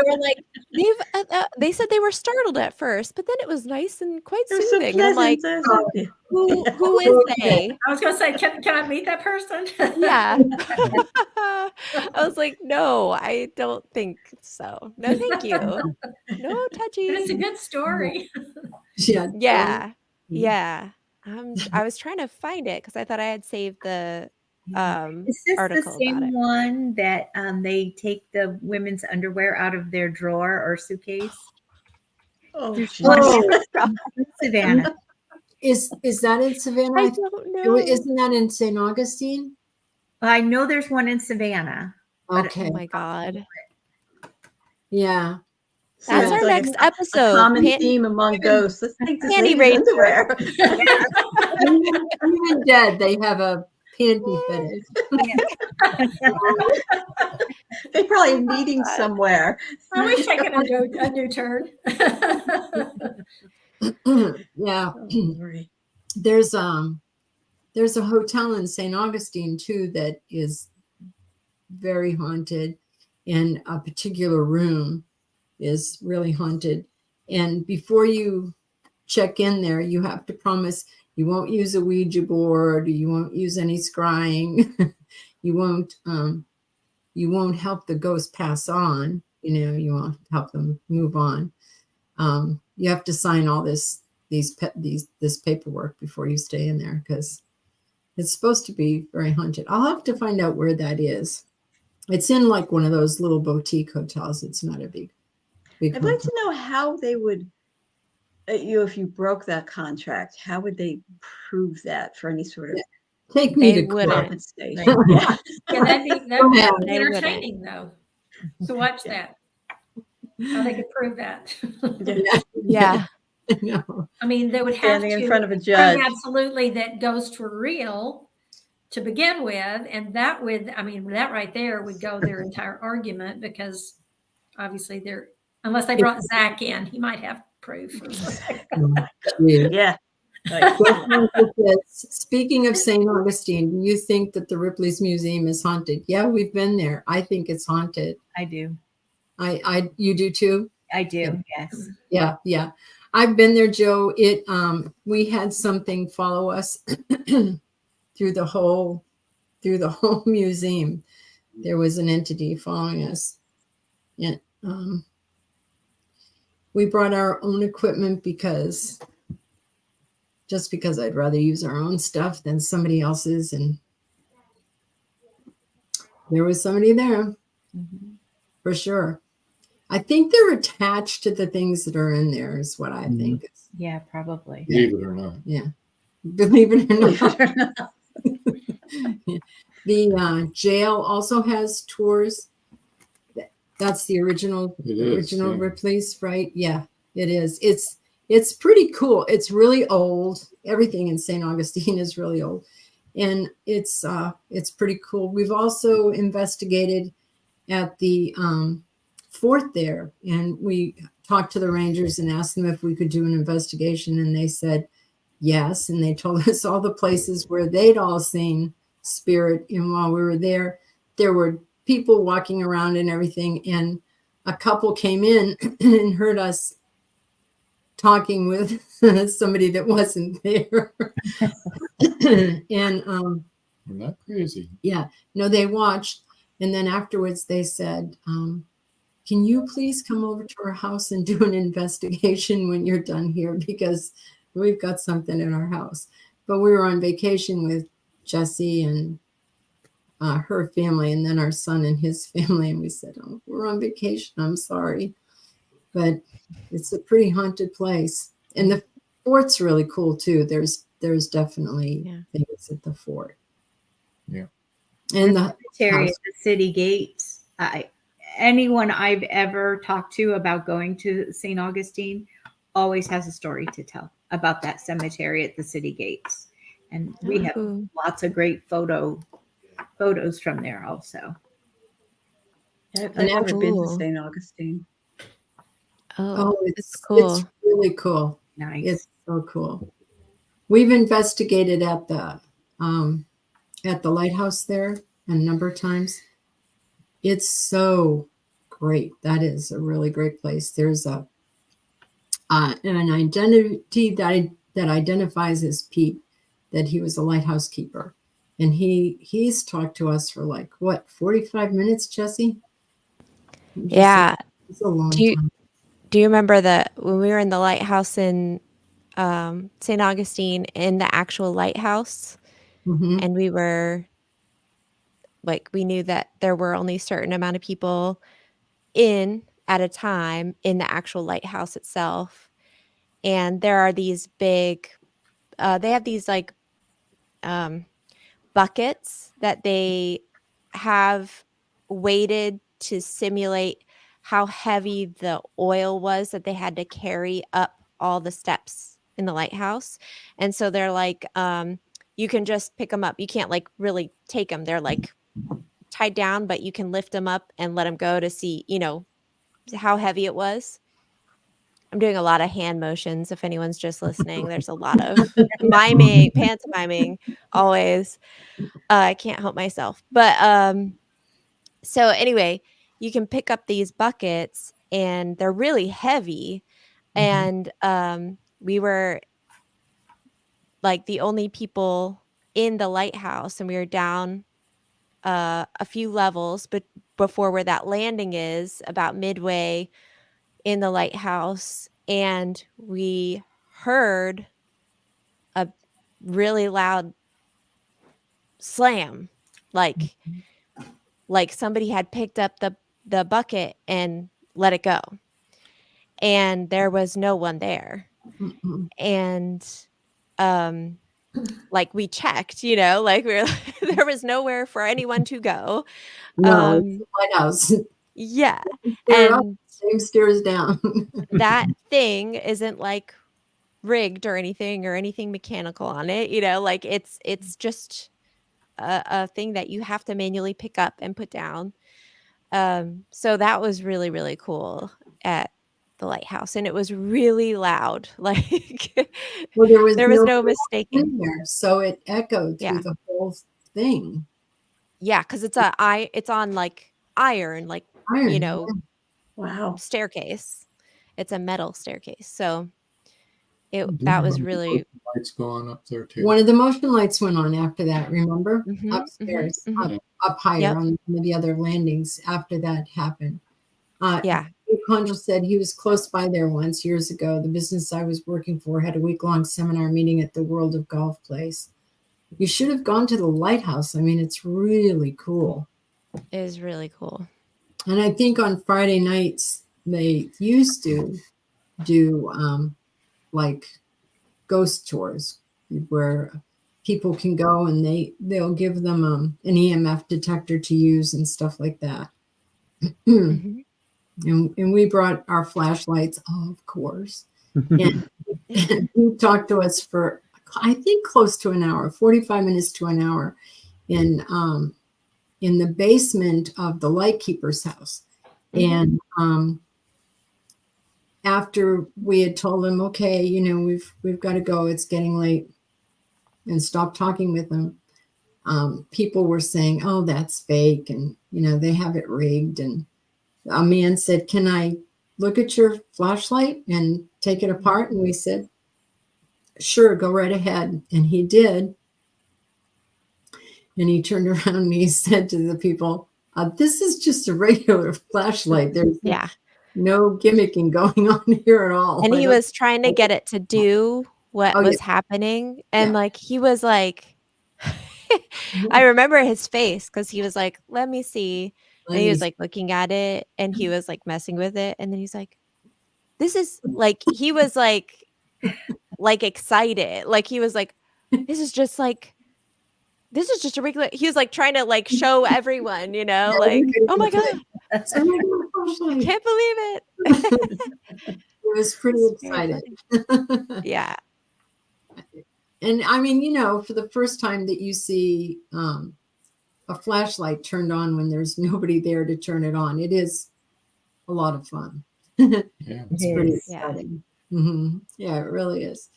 can't like see. they said they were startled at first, but then it was nice and quite It was so soothing. And I'm like, pleasant. So- who is they? I was going to say, can I meet that person? Yeah. I was like, no, I don't think so. No, thank you. No But it's a touchy. good story. Yeah. Yeah. Yeah. I was trying to find it because I thought I had saved the Is this the article about same it. one that they take the women's underwear out of their drawer or suitcase? Oh, There's geez. one Oh, in Savannah. is that in Savannah? I I don't know. Isn't that in St. Augustine? I know there's one in Savannah. But- Okay. Oh my God. Yeah. So That's it's our like next a episode. common theme among ghosts. Let's take this Panty lady's raiser. underwear. Even dead, they have a panty fetish. They're probably meeting somewhere. Well, we've taken a new turn. Yeah. Oh, Lordy. There's a hotel in St. Augustine too that is very haunted, and a particular room is really haunted. And before you check in there, you have to promise you won't use a Ouija board, you won't use any scrying, you won't help the ghost pass on, you won't help them move on. You have to sign all this paperwork before you stay in there, because it's supposed to be very haunted. I'll have to find out where that is. It's in like one of those little boutique hotels. It's not a big I'd like hotel. to know how they would, if you broke that contract, how would they prove that for any sort of Take me They to wouldn't. court. compensation? Yeah. Yeah, that'd be Yeah. entertaining, though, to watch that. How they could prove that. Yeah. No. I mean, they would have Standing to in front of a prove judge. absolutely that ghosts were real to begin with, and that right there would go their entire argument, because obviously unless they brought Zach in, he might have proof. Yeah. Like, Speaking of St. Augustine, do you think that the Ripley's Museum is haunted? Yeah, we've been there. I think it's haunted. I do. You do too? I do. Yes. Yeah. I've been there, Joe. We had something follow us through the whole museum. There was an entity following us. And we brought our own equipment because I'd rather use our own stuff than somebody else's. And there was somebody there, for sure. I think they're attached to the things that are in there, is what I think. Yeah, probably. Believe it or not. Yeah. Believe it or not. The jail also has tours. That's the original Yeah. Ripley's, right? Yeah, it is. It's pretty cool. It's really old. Everything in St. Augustine is really old, and it's pretty cool. We've also investigated at the fort there, and we talked to the rangers and asked them if we could do an investigation, and they said yes, and they told us all the places where they'd all seen spirit. And while we were there were people walking around and everything, and a couple came in and heard us talking with somebody that wasn't there. And Isn't that crazy? yeah, no, they watched. And then afterwards they said, can you please come over to our house and do an investigation when you're done here? Because we've got something in our house. But we were on vacation with Jessie and her family, and then our son and his family. And we said, oh, we're on vacation. I'm sorry. But it's a pretty haunted place. And the fort's really cool too. There's definitely things at the fort. Yeah. And the cemetery house. at the city gates. Anyone I've ever talked to about going to St. Augustine always has a story to tell about that cemetery at the city gates. And we have Ooh. lots of great photos from there also. I've And never been to Cool. St. Augustine. Oh, it's it's cool. It's really cool. Nice. It's so cool. We've investigated at the lighthouse there a number of times. It's so great. That is a really great place. There's an identity that identifies as Pete, that he was a lighthouse keeper. And he's talked to us for like, what, 45 minutes, Jesse? Yeah. It's a long Do you- time. Do you remember that when we were in the lighthouse in St. Augustine, in the actual lighthouse, Mhm. and we were like, we knew that there were only a certain amount of people in at a time in the actual lighthouse itself. And there are these big, they have these like buckets that they have weighted to simulate how heavy the oil was that they had to carry up all the steps in the lighthouse. And so they're like, you can just pick them up. You can't like really take them. They're like tied down, but you can lift them up and let them go to see, how heavy it was. I'm doing a lot of hand motions. If anyone's just listening, there's a lot of pantomiming always. I can't help myself. But so anyway, you can pick up these buckets and they're really heavy. And we were like the only people in the lighthouse, and we were down a few levels, but before where that landing is, about midway in the lighthouse, and we heard a really loud slam, like somebody had picked up the bucket and let it go, and there was no one there. Mhm. And like we checked, like we were there was nowhere for anyone to go. No, it's the lighthouse. Yeah. They're up, And same stairs down. that thing isn't like rigged or anything mechanical on it, like it's just a thing that you have to manually pick up and put down. So that was really, really cool at the lighthouse, and it was really loud. Like Well, there was no mistaking. in there, so it echoed through Yeah. the whole thing. Yeah, because it's on like iron, like Iron. Wow. staircase. It's a metal staircase. So Didn't that was the really lights go on up there too. One of the motion lights went on after that, remember? Mhm, Upstairs, mhm, mhm. up higher Yep. on one of the other landings after that happened. Yeah. Condrel said he was close by there once years ago. The business I was working for had a week-long seminar meeting at the World of Golf place. You should have gone to the lighthouse. I mean, it's really cool. It is really cool. And I think on Friday nights, they used to do like ghost tours where people can go and they'll give them an EMF detector to use and stuff like that. Mhm. And we brought our flashlights, of course. And he talked to us for, I think, close to an hour, 45 minutes to an hour in the basement of the lightkeeper's house. Mhm. And after we had told him, okay, we've got to go, it's getting late, and stopped talking with him, people were saying, oh, that's fake, and they have it rigged. And a man said, can I look at your flashlight and take it apart? And we said, sure, go right ahead. And he did. And he turned around and he said to the people, this is just a regular flashlight. There's Yeah. no gimmicking going on here at all. And I he don't- was trying to get it to do what Oh, was yeah. happening. And Yeah. like, he was like, I remember his face because he was like, let me see. Let And he me was see. like looking at it and he was like messing with it. And then he's like, this is like, he was like excited. Like, he was like, this is just a regular, he was like trying to like show everyone, you know, Yeah, like, everybody oh my can God, It's a regular flashlight. can't believe it. It was pretty It's very excited. funny. Yeah. And I mean, you know, for the first time that you see a flashlight turned on when there's nobody there to turn it on, it is a lot of fun. Yeah. It's It pretty is. Yeah. exciting. Yeah, it really is.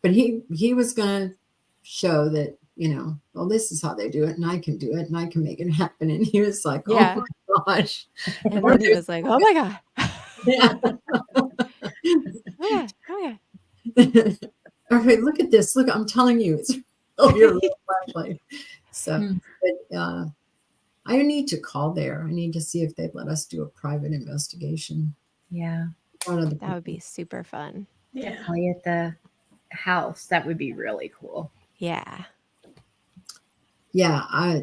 But he was going to show that, you know, well, this is how they do it, and I can do it, and I can make it happen. And he was like, Yeah. oh my gosh. And then he was like, oh my God. Yeah. Oh my God. Oh my God. All right, look at this. Look, I'm telling you, it's really a real flashlight. So, but I need to call there. I need to see if they'd let us do a private investigation. Yeah. One of the That would be super fun. Yeah. Definitely at the house. That would be really cool. Yeah. Yeah,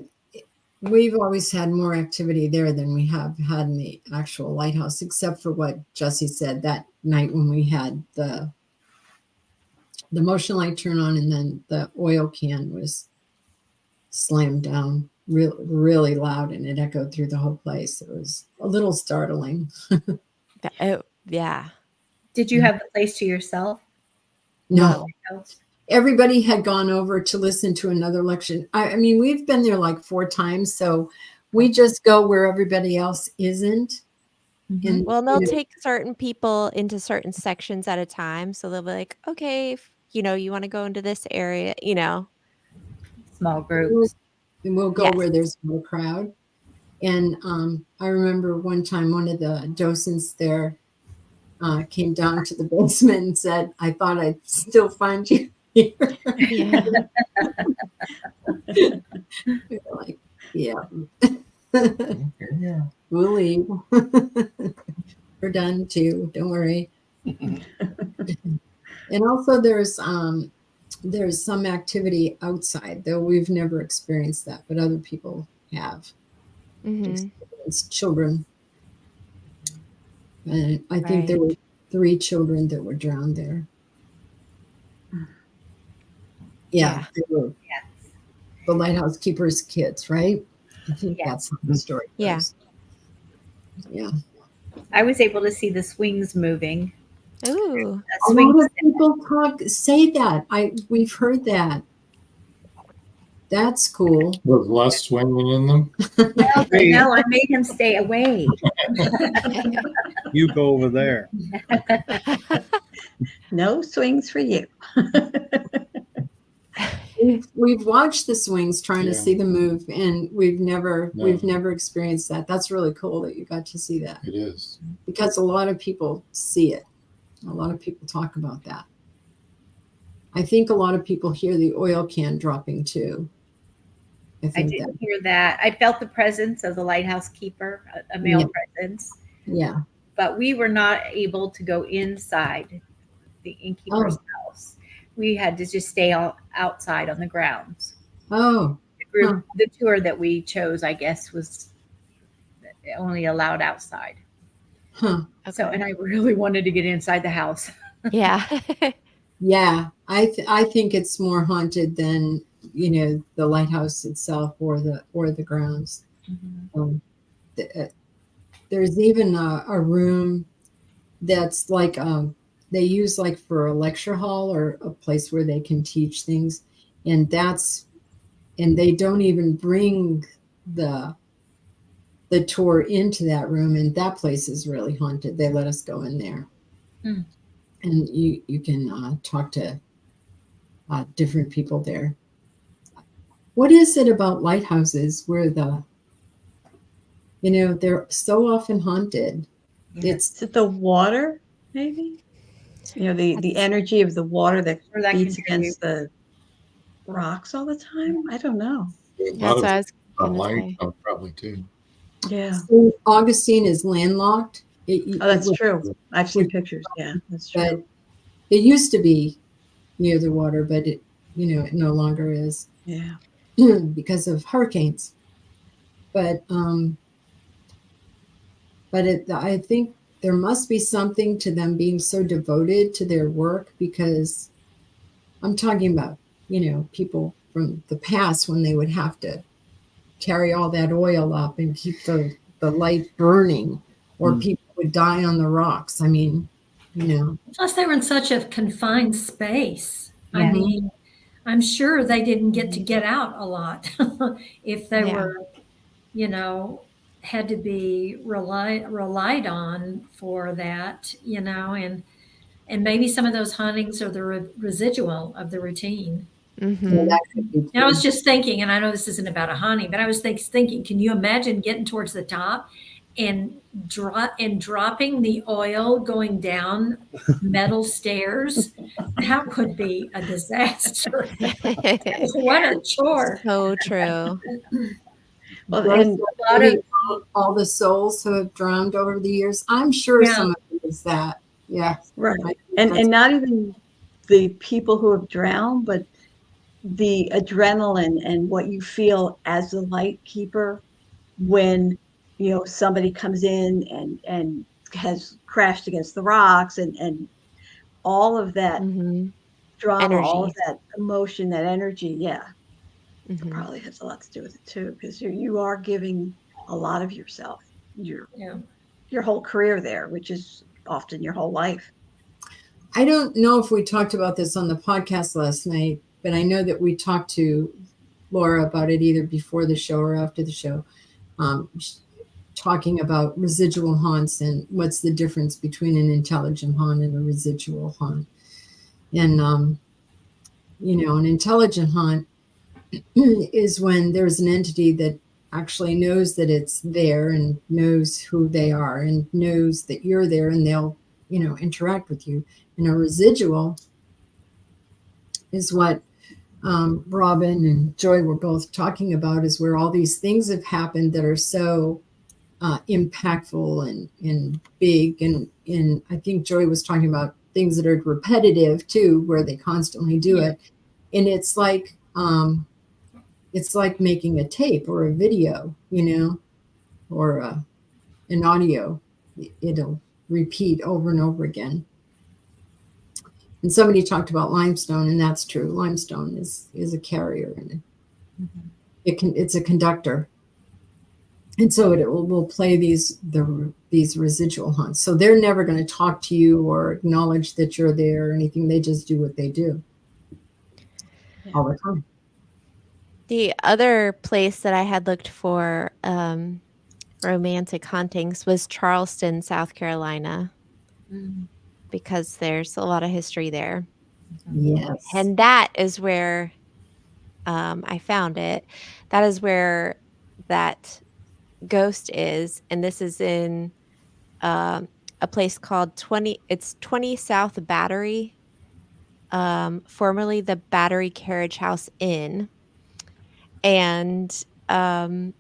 we've always had more activity there than we have had in the actual lighthouse, except for what Jesse said that night when we had the motion light turn on and then the oil can was slammed down really loud and it echoed through the whole place. It was a little startling. Oh, yeah. Did you have the place to yourself? No, No. everybody had gone over to listen to another lecture. I mean, we've been there like 4 times, so we just go where everybody else isn't. And Well, they'll you know, take certain people into certain sections at a time. So they'll be like, okay, if, you know, you want to go into this area, you know. Small groups. and we'll go Yes. where there's no crowd. And I remember one time one of the docents there came down to the basement and said, I thought I'd still find you here. Yeah. We were like, yeah. Yeah. We'll leave. We're done too. Don't worry. And also there's some activity outside, though we've never experienced that, but other people have. Mhm. It's children. And I think there Right. were 3 children that were drowned there. Yeah, Yeah. they were Yes. the lighthouse keeper's kids, right? I think Yeah. that's how the story Yeah. goes. Yeah. I was able to see the swings moving. Ooh. A Swings. lot of people say that. We've heard that. That's cool. With less swinging in them. No, I made him stay away. You go over there. No swings for you. We've watched the swings trying to Yeah. see them move, and we've never No. experienced that. That's really cool that you got to see that, It is. because a lot of people see it. A lot of people talk about that. I think a lot of people hear the oil can dropping too. I I think didn't hear that. I felt the presence of the lighthouse keeper, a male Yeah. presence, yeah. but we were not able to go inside the innkeeper's house. We had to just stay outside on the grounds. Oh, The tour that we chose, I guess, was only allowed outside. huh. So, Okay. and I really wanted to get inside the house. Yeah. Yeah, I think it's more haunted than, you know, the lighthouse itself or the grounds. There's even a room that's like they use like for a lecture hall or a place where they can teach things, and they don't even bring the tour into that room, and that place is really haunted. They let us go in there. Hmm. And you can talk to different people there. What is it about lighthouses where they're so often haunted? It's Is it the water, maybe? You know, the That's- energy of the water that Or that beats contribute. against the rocks all the time? I don't know. A That's lot what of I was gonna say. limestone probably too. Yeah. so Augustine is landlocked. It Oh, that's was- true. I've seen pictures. Yeah, that's but true. it used to be near the water, but it no longer is Yeah. because of hurricanes. But I think there must be something to them being so devoted to their work, because I'm talking about, people from the past when they would have to carry all that oil up and keep the light burning, or people would die on the rocks. I mean, Plus, they were in such a confined space. I Yeah. mean, I'm sure they didn't get out a lot if they Yeah. were, had to be relied on for that, and maybe some of those hauntings are the residual of the routine. Mhm. that could be And I was true. just thinking, and I know this isn't about a haunting, but I was thinking, can you imagine getting towards the top and dropping the oil going down metal stairs? That would be a disaster. What a chore. So true. Well, Joyce and said A lot maybe of all the souls who have drowned over the years. I'm sure Yeah. some of it is that. Yeah. right. I think And that's- not even the people who have drowned, but the adrenaline and what you feel as the light keeper when somebody comes in and has crashed against the rocks, and all of that Mhm. drama, all of Energy. that emotion, that energy. Yeah, it Mhm. probably has a lot to do with it too, because you are giving a lot of yourself, Yeah. your whole career there, which is often your whole life. I don't know if we talked about this on the podcast last night, but I know that we talked to Laura about it either before the show or after the show, talking about residual haunts and what's the difference between an intelligent haunt and a residual haunt. And, an intelligent haunt is when there's an entity that actually knows that it's there and knows who they are and knows that you're there, and they'll, interact with you. And a residual is what Robin and Joy were both talking about, is where all these things have happened that are so impactful and big. And I think Joy was talking about things that are repetitive too, where they constantly do it. And it's like making a tape or a video, or an audio. It'll repeat over and over again. And somebody talked about limestone, and that's true. Limestone is a carrier, and it's a conductor, and so it will play these residual haunts. So they're never going to talk to you or acknowledge that you're there or anything. They just do what they do all the time. The other place that I had looked for romantic hauntings was Charleston, South Carolina, because there's a lot of history there. Yes. And that is where I found it. That is where that ghost is. And this is in a place called 20 South Battery, formerly the Battery Carriage House Inn. And there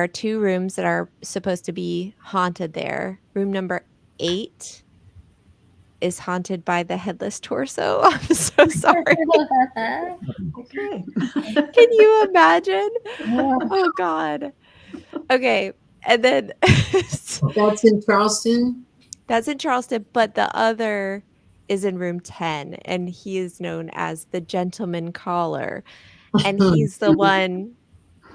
are 2 rooms that are supposed to be haunted there. Room number 8 is haunted by the headless torso. I'm so sorry. Okay. Can you imagine? Oh God. Okay. And then That's in Charleston. that's in Charleston, but the other is in room 10, and he is known as the gentleman caller. And he's the one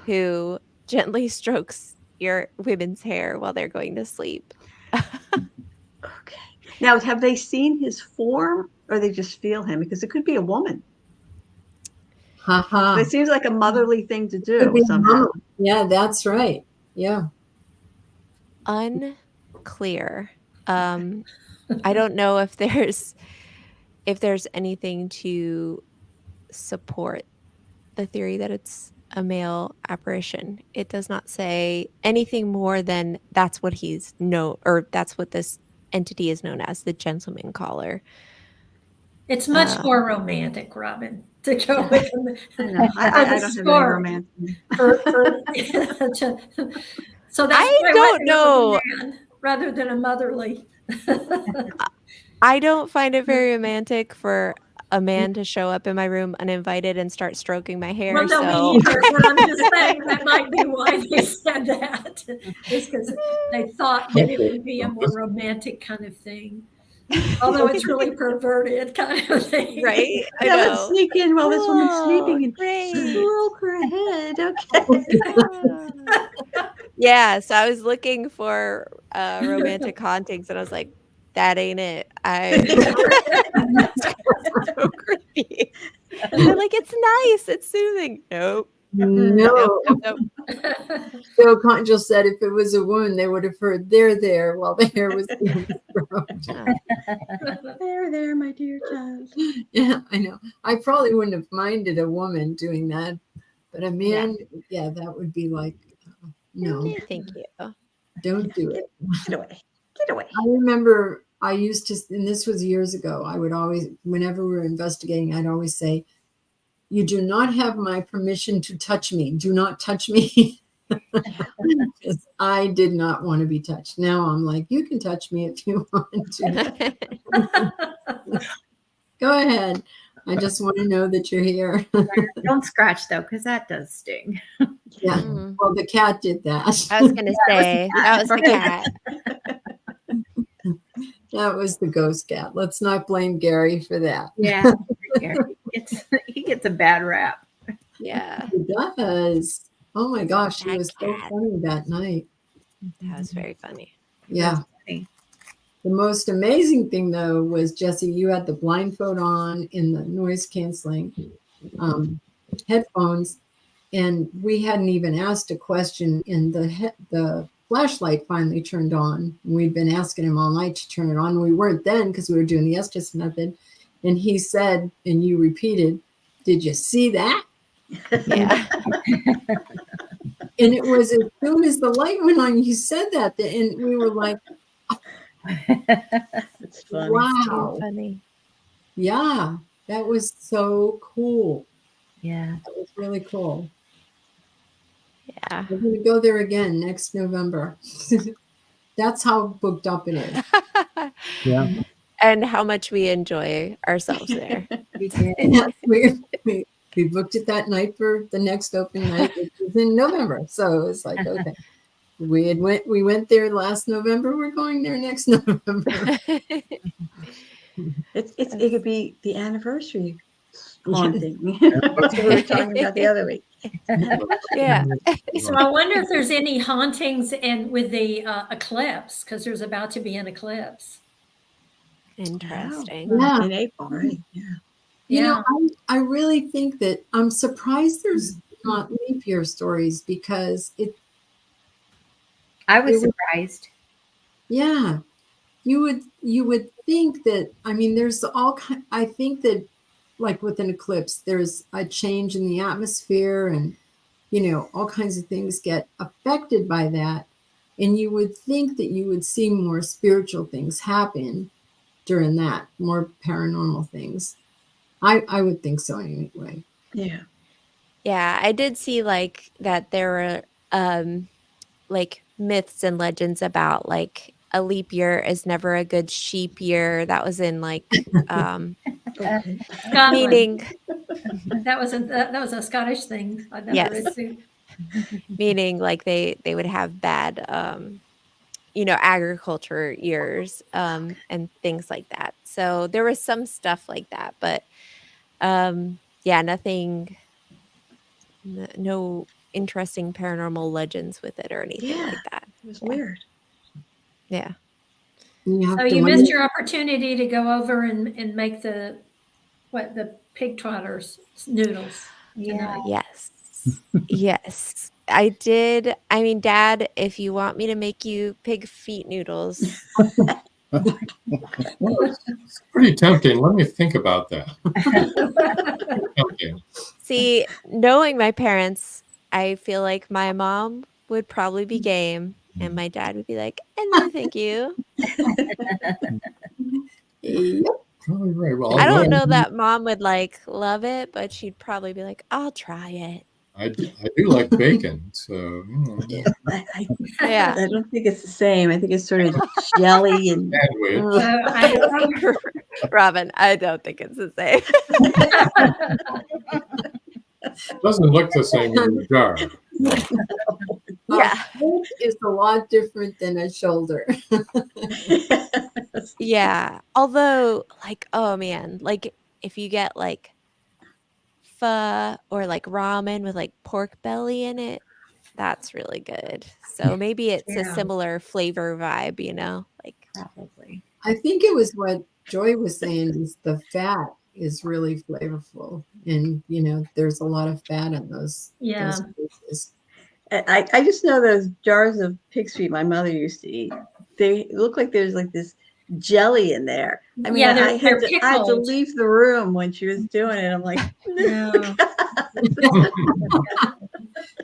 who gently strokes your women's hair while they're going to sleep. Okay. Now, have they seen his form, or they just feel him? Because it could be a woman. Haha. It seems like a motherly thing to Could do be somehow. mama. Yeah, that's right. Yeah. Unclear. I don't know if there's anything to support the theory that it's a male apparition. It does not say anything more than that's what that's what this entity is known as, the gentleman caller. It's much more romantic, Robin, to go Yeah. with them. I know. I don't have any romance. So that's I why don't it was know. a man rather than a motherly. I don't find it very romantic for a man to show up in my room uninvited and start stroking my hair. Well, no, So me either. But I'm just saying that might be why they said that. It's because they thought that it would be a more romantic kind of thing. Although it's really perverted kind of thing. right? I Yeah, know. let's sneak in while this woman's sleeping and Great. stroke her head. Okay. Yeah, so I was looking for romantic hauntings and I was like, that ain't it. So creepy. And they're like, it's nice, it's soothing. Nope. No. Nope. Joe Conchel said if it was a woman, they would have heard there while the hair was being stroked. There, my dear child. Yeah, I know. I probably wouldn't have minded a woman doing that, but a man, yeah, that would be like, no, Thank you. don't do it. Get away. Get away. I remember I used to, and this was years ago, I would always, whenever we were investigating, I'd always say, you do not have my permission to touch me. Do not touch me. Because I did not want to be touched. Now I'm like, you can touch me if you want to. Go ahead. I just want to know that you're here. Don't scratch though, because that does sting. Yeah. Mm. Well, the cat did that. I was gonna say that was the cat. That was the ghost cat. Let's not blame Gary for that. Yeah. He gets a bad rap. Yeah, He does. Oh my gosh, he That was so cat. funny that night. that was very funny. Yeah. Funny. The most amazing thing, though, was Jesse, you had the blindfold on in the noise canceling headphones, and we hadn't even asked a question, and the flashlight finally turned on. We'd been asking him all night to turn it on. We weren't then because we were doing the Estes method. And he said, and you repeated, did you see that? Yeah. And it was as soon as the light went on, you said that, and we were like, It's funny. wow. Too funny. Yeah, that was so cool. Yeah. That was really cool. Yeah. We're going to go there again next November. That's how booked up it is. Yeah. And how much we enjoy ourselves there. We did. Yeah, we booked it that night for the next open night, which was in November. So it was like, okay. We went there last November. We're going there next November. It could be the anniversary haunting. That's what we were talking about the other week. Yeah. So I wonder if there's any hauntings with the eclipse, because there's about to be an eclipse. Interesting. Yeah. In April, right? Yeah. You know, I really think that I'm surprised there's not leap year stories because I was surprised. yeah, you would think that, I mean, there's I think that like with an eclipse, there's a change in the atmosphere and, you know, all kinds of things get affected by that. And you would think that you would see more spiritual things happen during that, more paranormal things. I would think so anyway. Yeah. Yeah, I did see like that there were like myths and legends about like a leap year is never a good sheep year. That was in like Okay. Scotland. meaning That was a Scottish thing. I've never Yes. read too. meaning like they would have bad agriculture years and things like that. So there was some stuff like that, but yeah, nothing, no interesting paranormal legends with it or anything Yeah. like that. It was Yeah. weird. Yeah. And you have So to you wonder- missed your opportunity to go over and make the pig trotters noodles. Yeah. Yes. Yes. I did. I mean, Dad, if you want me to make you pig feet noodles, Well, it's pretty tempting. Let me think about that. Tempting. see, knowing my parents, I feel like my mom would probably be game, and my dad would be like, "No, thank you." Yep. Probably right. Well, I I'll go don't know ahead. that mom would like love it, but she'd probably be like, "I'll try it." I do like bacon, so Yeah. Yeah. I don't think it's the same. I think it's sort of jelly and sandwich. Robin, I don't think it's the same. Doesn't look the same in the jar. Yeah. Foot is a lot different than a shoulder. Yeah. Although, like, oh man, like if you get like pho or like ramen with like pork belly in it, that's really good. So maybe it's a Yeah. similar flavor vibe, you know? Like, Probably. I think it was what Joy was saying is the fat is really flavorful. And, you know, there's a lot of fat in those Yeah. pieces. I just know those jars of pig's feet my mother used to eat. They look like there's like this jelly in there. I mean, Yeah, I they're had to pickled. leave the room when she was doing it. I'm like, Yeah.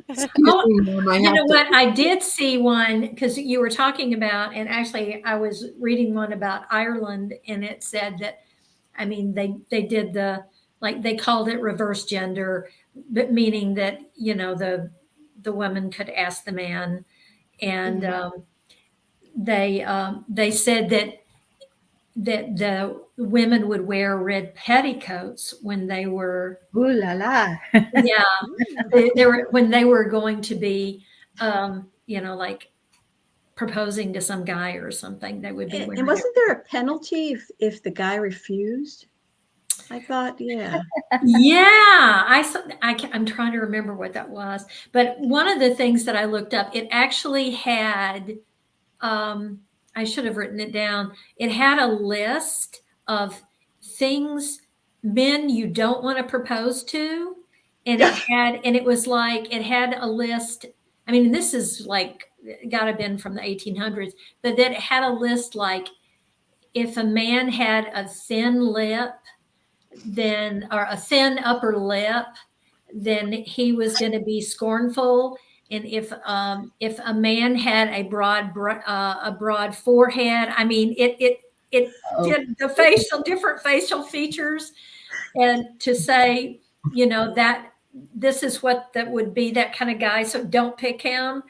Excuse me, Mom, I You have know to- what? I did see one because you were talking about, and actually I was reading one about Ireland, and it said that, I mean, they did the, like, they called it reverse gender, but meaning that, you know, the woman could ask the man, and they said that the women would wear red petticoats when they were, Ooh la la. yeah, they were, when they were going to be, you know, like proposing to some guy or something, they would be and wearing it. wasn't there a penalty if the guy refused? I thought, yeah. Yeah, I'm trying to remember what that was, but one of the things that I looked up, it actually had, I should have written it down. It had a list of things men you don't want to propose to, and it was like it had a list. I mean, this is like got to been from the 1800s, but that it had a list like if a man had a thin lip, then or a thin upper lip, then he was going to be scornful. And if a man had a broad forehead, I mean it Oh. did the different facial features, and to say, you know, that this is what that would be, that kind of guy, so don't pick him.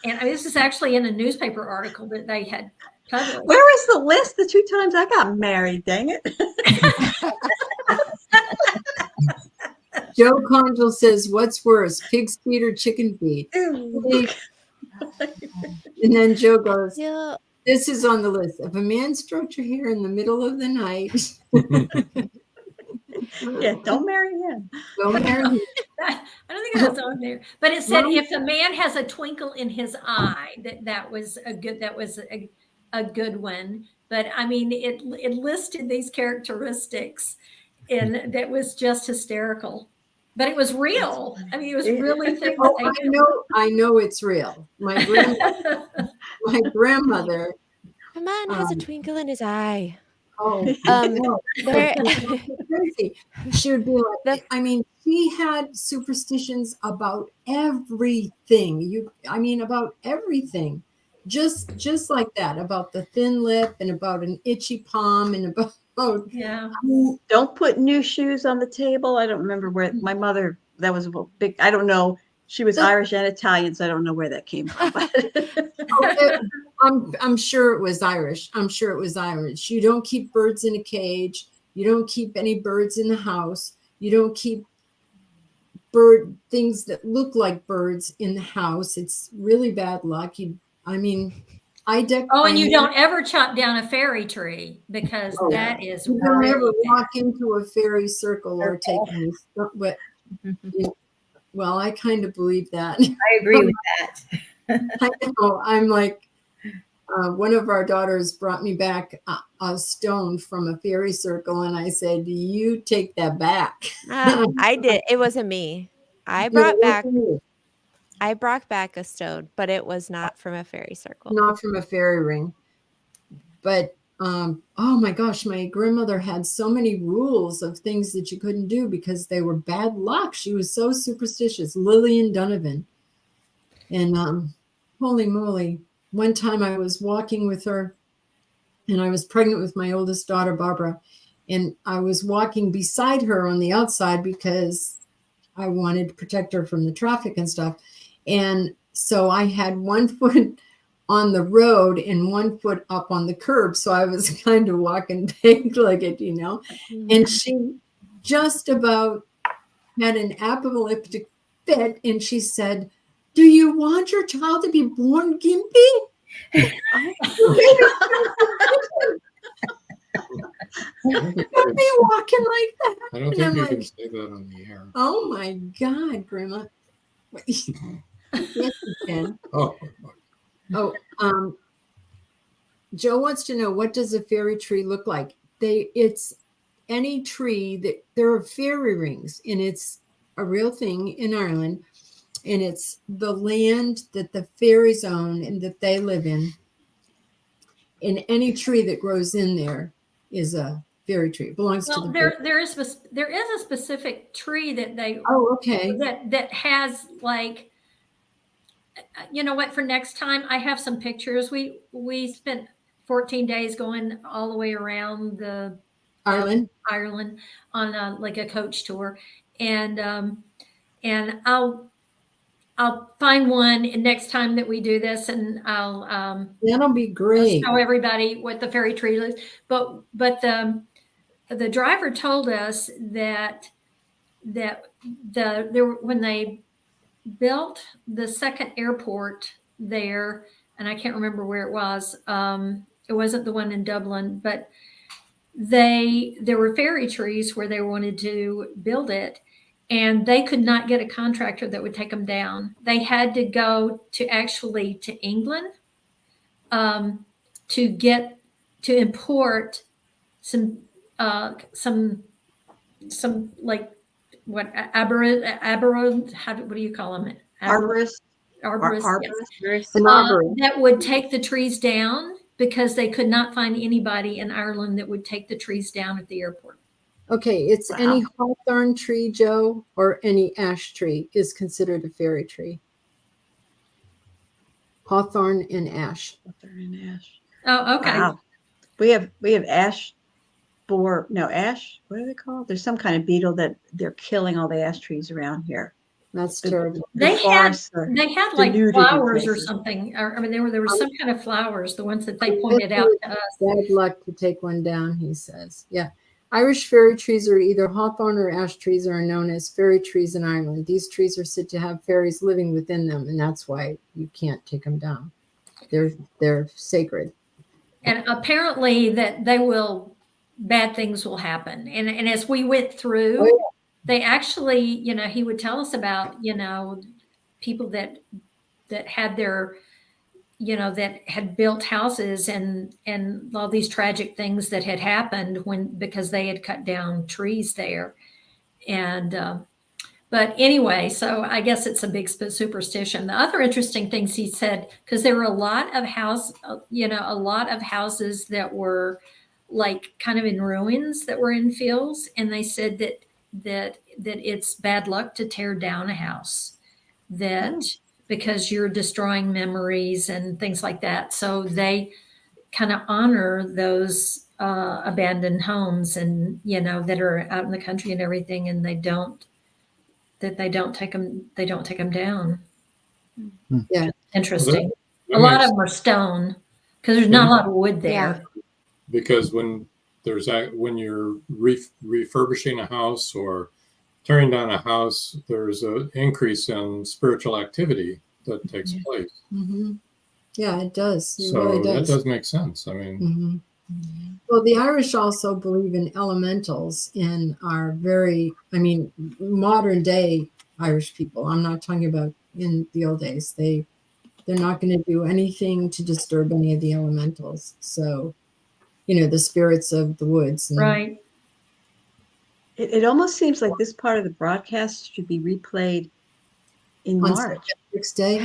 And I mean, this is actually in a newspaper article that they had published. Where is the list the 2 times I got married? Dang it. Joe Conjal says, what's worse, pig's feet or chicken feet? Ew. And then Joe goes, yeah. this is on the list. If a man stroked your hair in the middle of the night, Yeah, don't marry him. don't marry him. I don't think that's on there, but it said Well- if the man has a twinkle in his eye, that was a good one. But I mean, it listed these characteristics, and that was just hysterical. But it was real. I mean, it was really things. Oh, I know it's real. My grandmother. A man has a twinkle in his eye. Oh, No, there- crazy. She would be like, The- I mean, she had superstitions about everything. About everything. Just like that, about the thin lip and about an itchy palm and about Yeah. Don't put new shoes on the table. I don't remember where my mother, that was a big, I don't know. She was Irish and Italian, so I don't know where that came from. I'm sure it was Irish. You don't keep birds in a cage. You don't keep any birds in the house. You don't keep things that look like birds in the house. It's really bad luck. And you don't ever chop down a fairy tree, because that is You don't ever really bad. walk into a fairy circle or take any stuff, but well, I kind of believe that. I agree with that. I know. I'm like, one of our daughters brought me back a stone from a fairy circle, and I said, "You take that back." I did. It wasn't me. I brought back a stone, but it was not from a fairy circle. Not from a fairy ring. But oh my gosh, my grandmother had so many rules of things that you couldn't do because they were bad luck. She was so superstitious. Lillian Donovan. And holy moly, one time I was walking with her, and I was pregnant with my oldest daughter, Barbara, and I was walking beside her on the outside because I wanted to protect her from the traffic and stuff. And so I had one foot on the road and one foot up on the curb. So I was kind of walking peg-legged, you know. And she just about had an apoplectic fit, and she said, "Do you want your child to be born gimpy?" Don't be walking like that. I don't And I'm think you like, can say that on the air. oh my God, Grandma. Yes, you can. Oh, Oh, Joe wants to know, what does a fairy tree look like? It's any tree that there are fairy rings, and it's a real thing in Ireland, and it's the land that the fairies own and that they live in. And any tree that grows in there is a fairy tree. It belongs to Well, the there is a specific tree that they Oh, okay. that has, like, you know what, for next time I have some pictures. We spent 14 days going all the way around the Ireland. Ireland on like a coach tour, and I'll find one next time that we do this, and I'll That'll be great. show everybody what the fairy tree is. But the driver told us that when they built the second airport there, and I can't remember where it was. It wasn't the one in Dublin, but there were fairy trees where they wanted to build it, and they could not get a contractor that would take them down. They had to go to England to import some like what what do you call them? Arborist. Arborists, yes. An arborist. That would take the trees down because they could not find anybody in Ireland that would take the trees down at the airport. Okay, it's any hawthorn tree, Joe, or any ash tree is considered a fairy tree. Hawthorn and ash. Oh, okay. Wow. We have ash ash. What are they called? There's some kind of beetle that they're killing all the ash trees around here. That's terrible. They had like denuded flowers or places. something. I mean, there were some kind of flowers, the ones that they pointed out to us. Bad luck to take one down, he says. Yeah. Irish fairy trees are either hawthorn or ash trees, are known as fairy trees in Ireland. These trees are said to have fairies living within them, and that's why you can't take them down. They're sacred. And apparently that bad things will happen. And as we went through, they actually, he would tell us about, people that had their, that had built houses and all these tragic things that had happened because they had cut down trees there. And, but anyway, so I guess it's a big superstition. The other interesting things he said, because there were a lot of houses that were like kind of in ruins that were in fields, and they said that it's bad luck to tear down a house, because you're destroying memories and things like that. So they kind of honor those abandoned homes and that are out in the country and everything, and they don't take them down. Yeah, interesting. That A lot makes- of them are stone because there's not a lot of wood there. Yeah. Because when you're refurbishing a house or tearing down a house, there's an increase in spiritual activity that takes place. Mm-hmm. Yeah, it does. It So really that does. does make sense. I mean, Mm-hmm. Well, the Irish also believe in elementals and are modern day Irish people. I'm not talking about in the old days. They're not going to do anything to disturb any of the elementals. So, the spirits of the woods. Right. It almost seems like this part of the broadcast should be replayed in On March. St. Patrick's Day.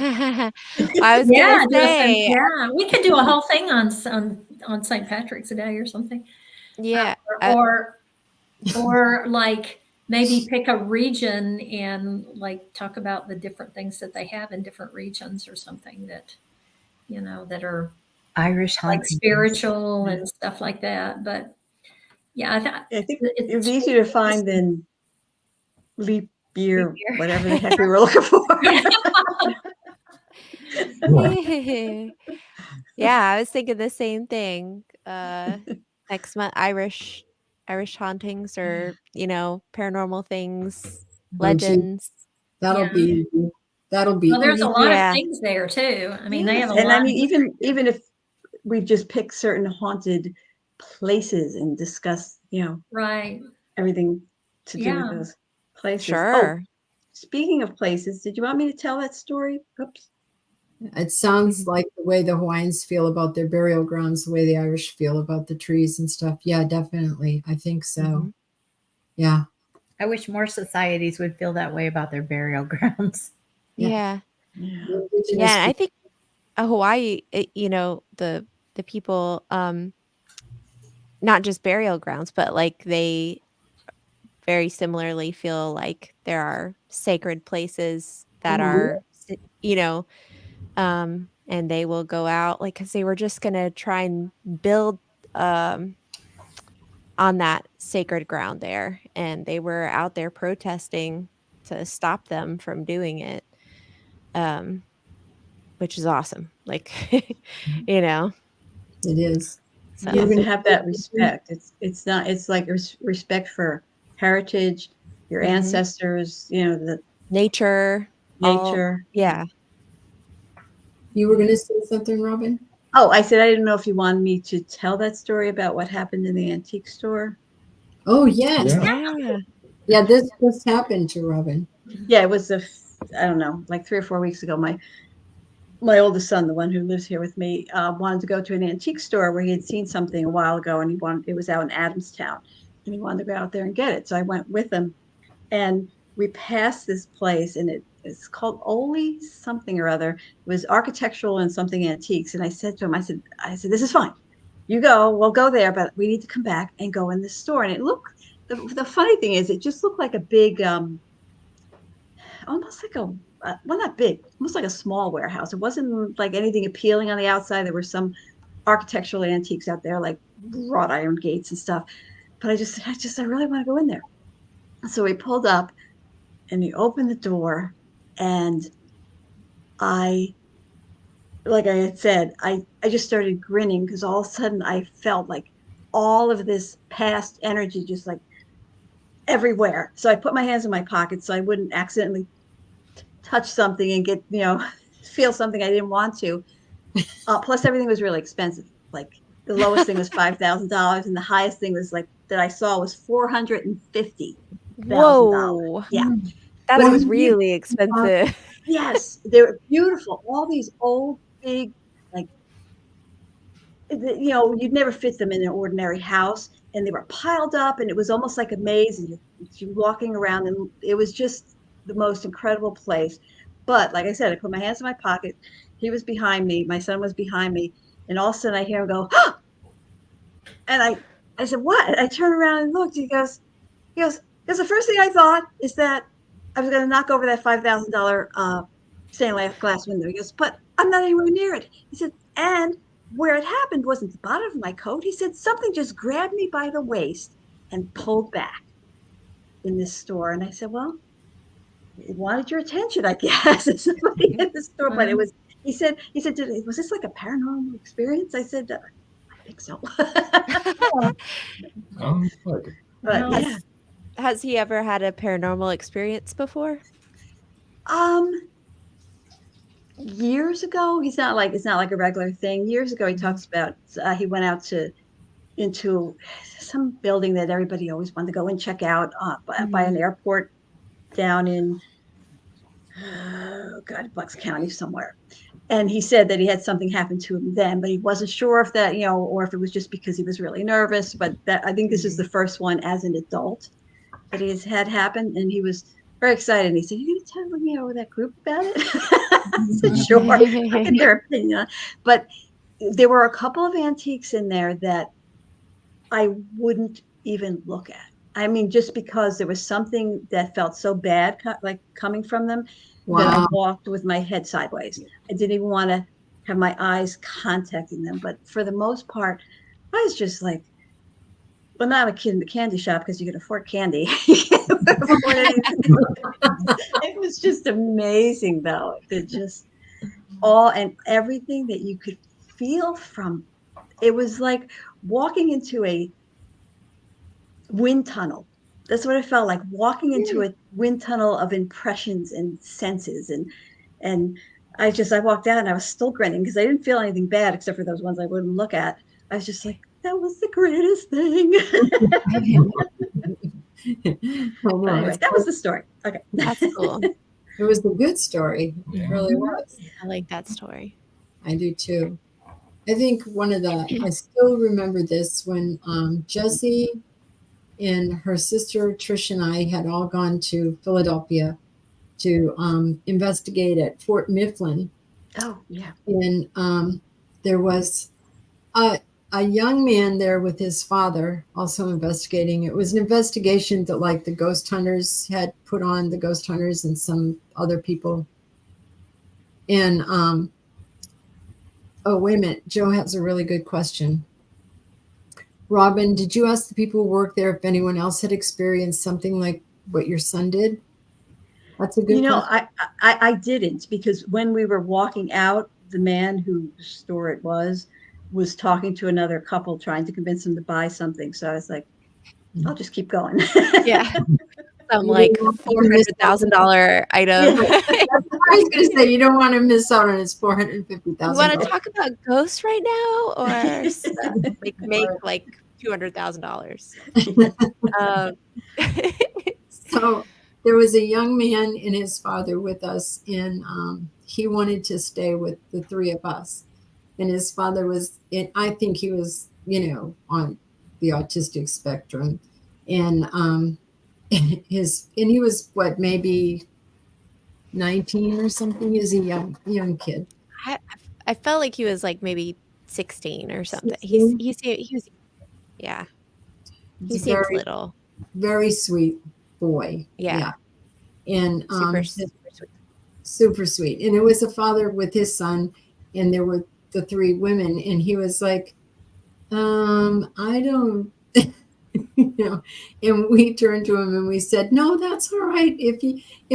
I was gonna say, we could do a whole thing on on St. Patrick's Day or something. Yeah. Or like maybe pick a region and like talk about the different things that they have in different regions or something that, you know, that are Irish like hauntings. spiritual and stuff like that. But yeah, I think it's it was easier to find than leap year, Leap year. whatever the heck we were looking for. Yeah, I was thinking the same thing. Next month, Irish hauntings, or paranormal things, Oh, gee, legends. that'll Yeah. be Well, there's a lot Yeah. of things there too. I mean, they have a And lot. I mean, even if we just pick certain haunted places and discuss, Right. everything to do with Yeah. those places. Sure. Oh, speaking of places, did you want me to tell that story? Oops. It sounds like the way the Hawaiians feel about their burial grounds, the way the Irish feel about the trees and stuff. Yeah, definitely. I think so. Mhm. Yeah. I wish more societies would feel that way about their burial grounds. Yeah. Yeah. Yeah, and I think Hawaii, the people, not just burial grounds, but like they very similarly feel like there are sacred places that are, and they will go out like because they were just gonna try and build on that sacred ground there, and they were out there protesting to stop them from doing it, which is awesome. Like, you know, It is. so You can have that respect. It's not. It's like respect for heritage, your Mhm. ancestors. The nature, nature. yeah. You were going to say something, Robin? Oh, I said I didn't know if you wanted me to tell that story about what happened in the antique store. Oh, yes. Yeah. Yeah. Yeah, this just happened to Robin. Yeah, it was I don't know, like 3 or 4 weeks ago. My oldest son, the one who lives here with me, wanted to go to an antique store where he had seen something a while ago, and it was out in Adamstown, and he wanted to go out there and get it. So I went with him, and we passed this place, and it's called Oli something or other. It was architectural and something antiques. And I said to him, I said, this is fine. You go, we'll go there, but we need to come back and go in this store. And it looked, the funny thing is, it just looked like a big, almost like well, not big, almost like a small warehouse. It wasn't like anything appealing on the outside. There were some architectural antiques out there, like wrought iron gates and stuff. But I really want to go in there. So we pulled up and we opened the door, and like I had said, I just started grinning because all of a sudden I felt like all of this past energy just like everywhere. So I put my hands in my pockets so I wouldn't accidentally touch something and get, feel something I didn't want to. Plus everything was really expensive. Like the lowest thing was $5,000 and the highest thing was like that I saw was $450,000. Whoa. Yeah. That But it is was really expensive. Yes, they were beautiful. All these old, big, like, you'd never fit them in an ordinary house, and they were piled up, and it was almost like a maze, and you're walking around, and it was just the most incredible place. But like I said, I put my hands in my pocket. He was behind me. My son was behind me, and all of a sudden I hear him go, "Ah!" And I said, "What?" I turned around and looked. He goes, because the first thing I thought is that I was going to knock over that $5,000 stained glass window. He goes, but I'm not anywhere near it. He said, and where it happened wasn't the bottom of my coat. He said, something just grabbed me by the waist and pulled back in this store. And I said, well, it wanted your attention, I guess. It's somebody in the store, but it was, he said, was this like a paranormal experience? I said, I think so. Like it. But Well, yeah. Has he ever had a paranormal experience before? Years ago, it's not like a regular thing. Years ago, he talks about he went out into some building that everybody always wanted to go and check out by an airport down in Bucks County somewhere. And he said that he had something happen to him then, but he wasn't sure if that, or if it was just because he was really nervous. But I think this is the first one as an adult that he has had happen, and he was very excited. And he said, "You going to tell that group about it?" I said, "Sure, I get their opinion." But there were a couple of antiques in there that I wouldn't even look at. I mean, just because there was something that felt so bad, like coming from them, that I Wow. walked with my head sideways. I didn't even want to have my eyes contacting them. But for the most part, I was just like, well, not a kid in the candy shop because you can afford candy. It was just amazing, though. It just all and everything that you could feel from. It was like walking into a wind tunnel. That's what it felt like, walking into a wind tunnel of impressions and senses. And I walked out and I was still grinning because I didn't feel anything bad except for those ones I wouldn't look at. I was just like, that was the greatest thing. Anyway, that was the story. Okay. That's cool. It was a good story. It Yeah. really was. I like that story. I do too. I think I still remember this when Jessie and her sister Trish and I had all gone to Philadelphia to investigate at Fort Mifflin. Oh, yeah. And there was a young man there with his father also investigating. It was an investigation that like the ghost hunters had put on, the ghost hunters and some other people. And oh, wait a minute. Joe has a really good question. Robin, did you ask the people who work there if anyone else had experienced something like what your son did? That's a good question. I didn't, because when we were walking out, the man whose store it was talking to another couple trying to convince them to buy something. So I was like, I'll just keep going. Yeah. Some like $400,000 item. I was going to say, you don't want to miss out on his $450,000. You want to talk about ghosts right now, or make like $200,000? So there was a young man and his father with us, and he wanted to stay with the three of us. And his father was, I think he was, on the autistic spectrum, and he was what, maybe 19 or something. He was a young kid. I felt like he was like maybe 16 or something. 16? He was, yeah. He seems very, little. very sweet boy. Yeah. And super sweet. Super sweet. And it was a father with his son, and there were the three women, and he was like, I don't, and we turned to him and we said, no, that's all right. If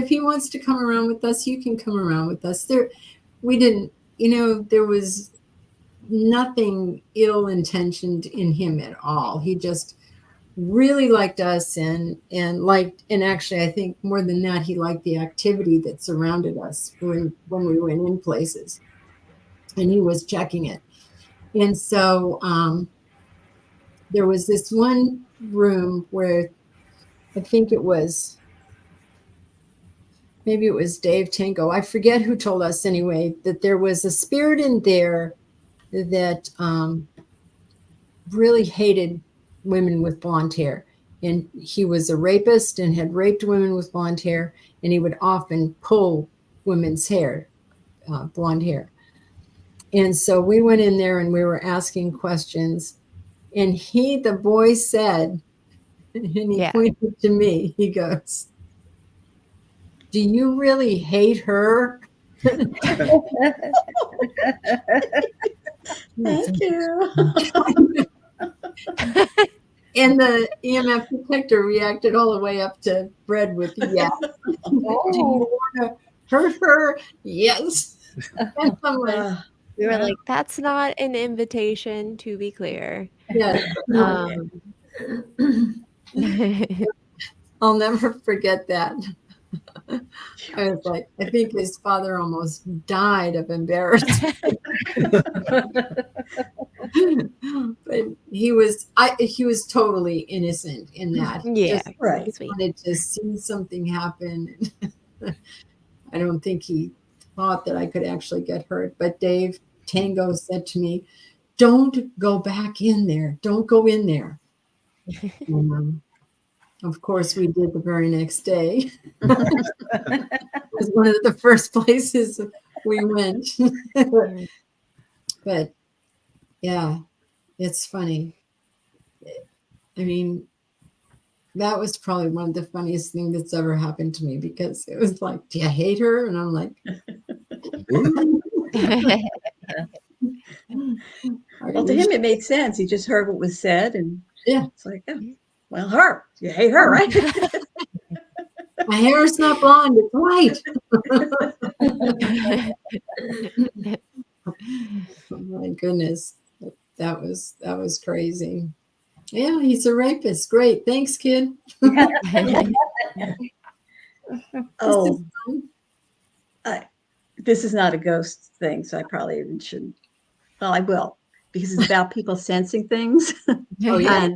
he wants to come around with us, you can come around with us. We didn't, there was nothing ill-intentioned in him at all. He just really liked us and actually, I think more than that, he liked the activity that surrounded us when we went in places, and he was checking it. And so there was this one room where I think maybe it was Dave Tango. I forget who told us anyway, that there was a spirit in there that really hated women with blonde hair. And he was a rapist and had raped women with blonde hair. And he would often pull women's hair, blonde hair. And so we went in there and we were asking questions. And the boy said, and he pointed to me, he goes, do you really hate her? Thank you. And the EMF detector reacted all the way up to Fred with yes. Do you want to hurt her? Yes. And I'm like, we were like, that's not an invitation, to be clear. Yeah. I'll never forget that. I was like, I think his father almost died of embarrassment. But he was totally innocent in that. Yeah, just wanted to see something happen. I don't think he thought that I could actually get hurt. But Dave Tango said to me, don't go back in there. Don't go in there. And, of course, we did the very next day. It was one of the first places we went. But Yeah, it's funny. I mean, that was probably one of the funniest things that's ever happened to me, because it was like, do you hate her? And I'm like, Well, to him, it made sense. He just heard what was said, and yeah, it's like, oh, well, her. You hate her, right? my hair is not blonde, it's white. Oh my goodness. That was crazy. Yeah, he's a rapist. Great. Thanks, kid. Oh, this is not a ghost thing, so I probably even shouldn't. Well, I will, because it's about people sensing things. Oh, yeah.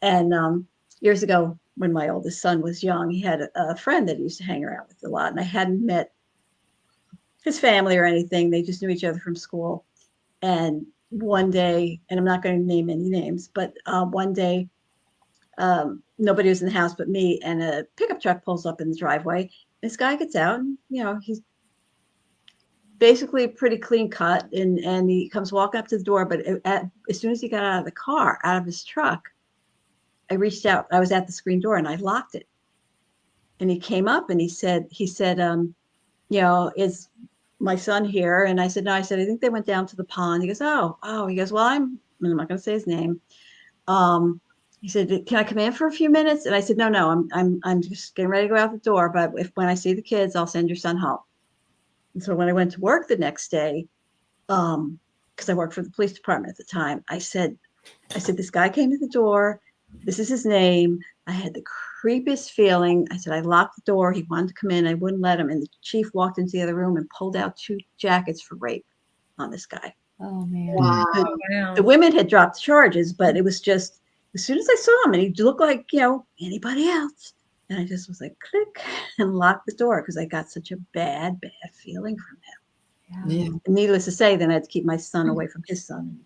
And years ago, when my oldest son was young, he had a friend that he used to hang around with a lot, and I hadn't met his family or anything. They just knew each other from school. And one day, and I'm not going to name any names, but one day, nobody was in the house but me, and a pickup truck pulls up in the driveway. This guy gets out, and he's basically pretty clean cut, and he comes walking up to the door. But as soon as he got out of the car, out of his truck, I reached out. I was at the screen door, and I locked it. And he came up, and he said, is my son here? And I said, no. I said, I think they went down to the pond. He goes, oh. He goes, well, I'm not going to say his name. He said, can I come in for a few minutes? And I said, no, I'm just getting ready to go out the door. But when I see the kids, I'll send your son home. And so when I went to work the next day, because I worked for the police department at the time, I said, this guy came to the door. This is his name. I had the creepiest feeling. I said, I locked the door. He wanted to come in. I wouldn't let him. And the chief walked into the other room and pulled out 2 jackets for rape on this guy. Oh man. Wow. Wow. The women had dropped charges, but it was just, as soon as I saw him, and he looked like, anybody else. And I just was like, click, and locked the door, because I got such a bad feeling from him. Yeah. And needless to say, then I had to keep my son away from his son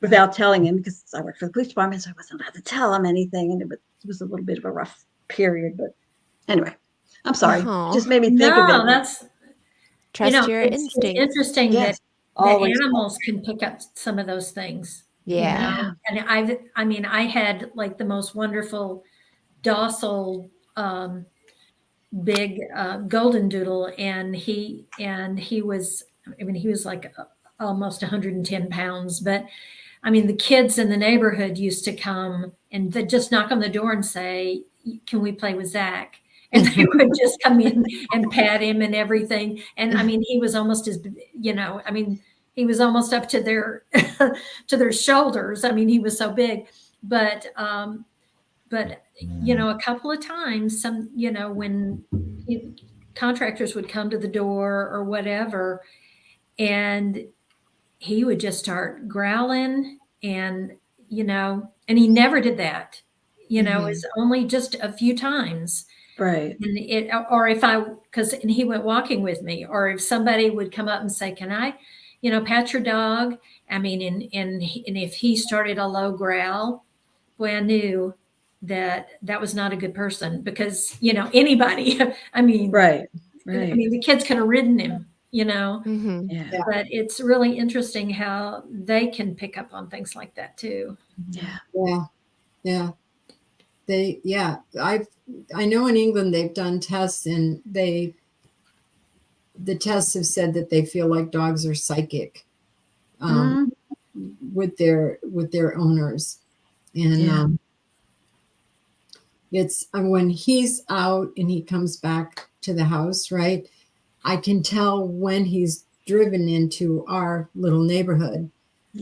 without telling him, because I worked for the police department, so I wasn't allowed to tell him anything. And it was a little bit of a rough period. But anyway, I'm sorry. Oh. It just made me think of No, it. that's Trust your it's instincts. interesting Yes, that always. animals can pick up some of those things. Yeah. And I had like the most wonderful, docile, big golden doodle, and he was, he was like almost 110 pounds. But I mean, the kids in the neighborhood used to come and they'd just knock on the door and say, "Can we play with Zach?" And they would just come in and pat him and everything. And I mean, he was almost as, he was almost up to their to their shoulders. I mean, he was so big. But a couple of times, when contractors would come to the door or whatever, and he would just start growling, and and he never did that. It was only just a few times. Right. And and he went walking with me, or if somebody would come up and say, "Can I, pat your dog?" I mean, and if he started a low growl, boy, I knew that was not a good person, because, anybody, I mean, Right. the kids could have ridden him, Mm-hmm. Yeah. but it's really interesting how they can pick up on things like that too. Yeah. Yeah. I know in England they've done tests, and the tests have said that they feel like dogs are psychic with their owners. And it's when he's out and he comes back to the house, right? I can tell when he's driven into our little neighborhood,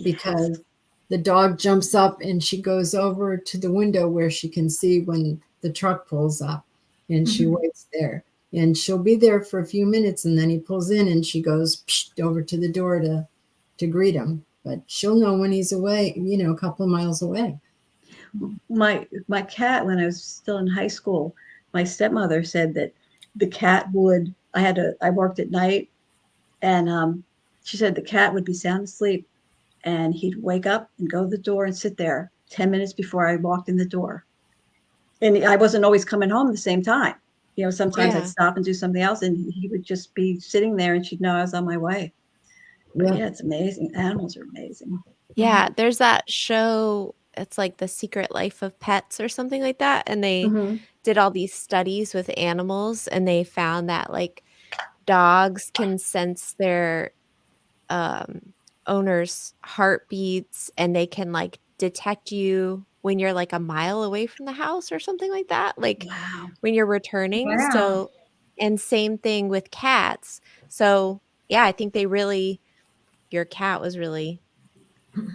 because the dog jumps up and she goes over to the window where she can see when the truck pulls up, and she waits there, and she'll be there for a few minutes, and then he pulls in and she goes over to the door to greet him. But she'll know when he's away, a couple of miles away. My cat, when I was still in high school, my stepmother said that the cat would, I worked at night, and she said the cat would be sound asleep, and he'd wake up and go to the door and sit there 10 minutes before I walked in the door. And I wasn't always coming home at the same time. Sometimes I'd stop and do something else, and he would just be sitting there, and she'd know I was on my way. But Yeah. yeah, it's amazing. Animals are amazing. Yeah, there's that show, it's like The Secret Life of Pets or something like that, and they Mhm. did all these studies with animals, and they found that like dogs can sense their owner's heartbeats, and they can like detect you when you're like a mile away from the house or something like that, like Wow. when you're returning. Wow. So, and same thing with cats. So yeah, I think your cat was really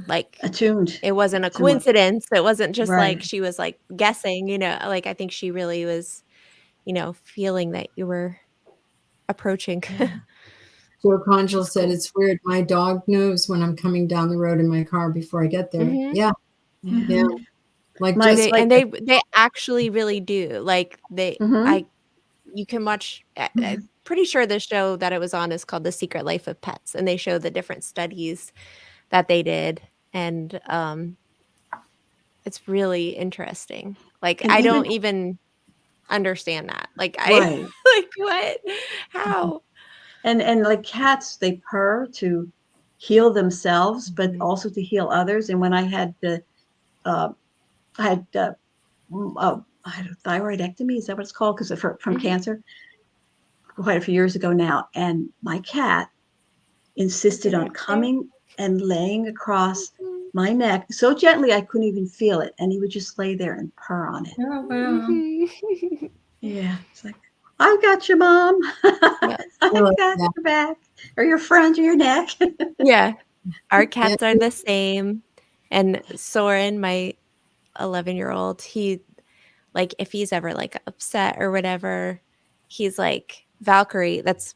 like, Attuned. it wasn't a to what- coincidence. It wasn't just like Right. she was like guessing, like I think she really was, feeling that you were approaching. Joe Conjal said, it's weird. My dog knows when I'm coming down the road in my car before I get there. Mhm. Yeah. Yeah. Yeah. Like My- just And like, they actually really do. Like Mhm. you can watch. I'm pretty sure the show that it was on is called The Secret Life of Pets, and they show the different studies that they did, and it's really interesting. Like And I even don't even understand that. Like right. like what? How? And like cats, they purr to heal themselves, but Mhm. also to heal others. And when I had uh, I had I had a thyroidectomy. Is that what it's called? Because from Mhm. cancer, quite a few years ago now. And my cat insisted on coming and laying across my neck so gently I couldn't even feel it, and he would just lay there and purr on it. Oh, wow. Mhm. Yeah, it's like, I got you, Mom. Yeah. I like got that. your back, or your front, or your neck. Yeah. Our Yeah. cats are the same. And Soren, my 11-year-old, he like if he's ever like upset or whatever, he's like Valkyrie, that's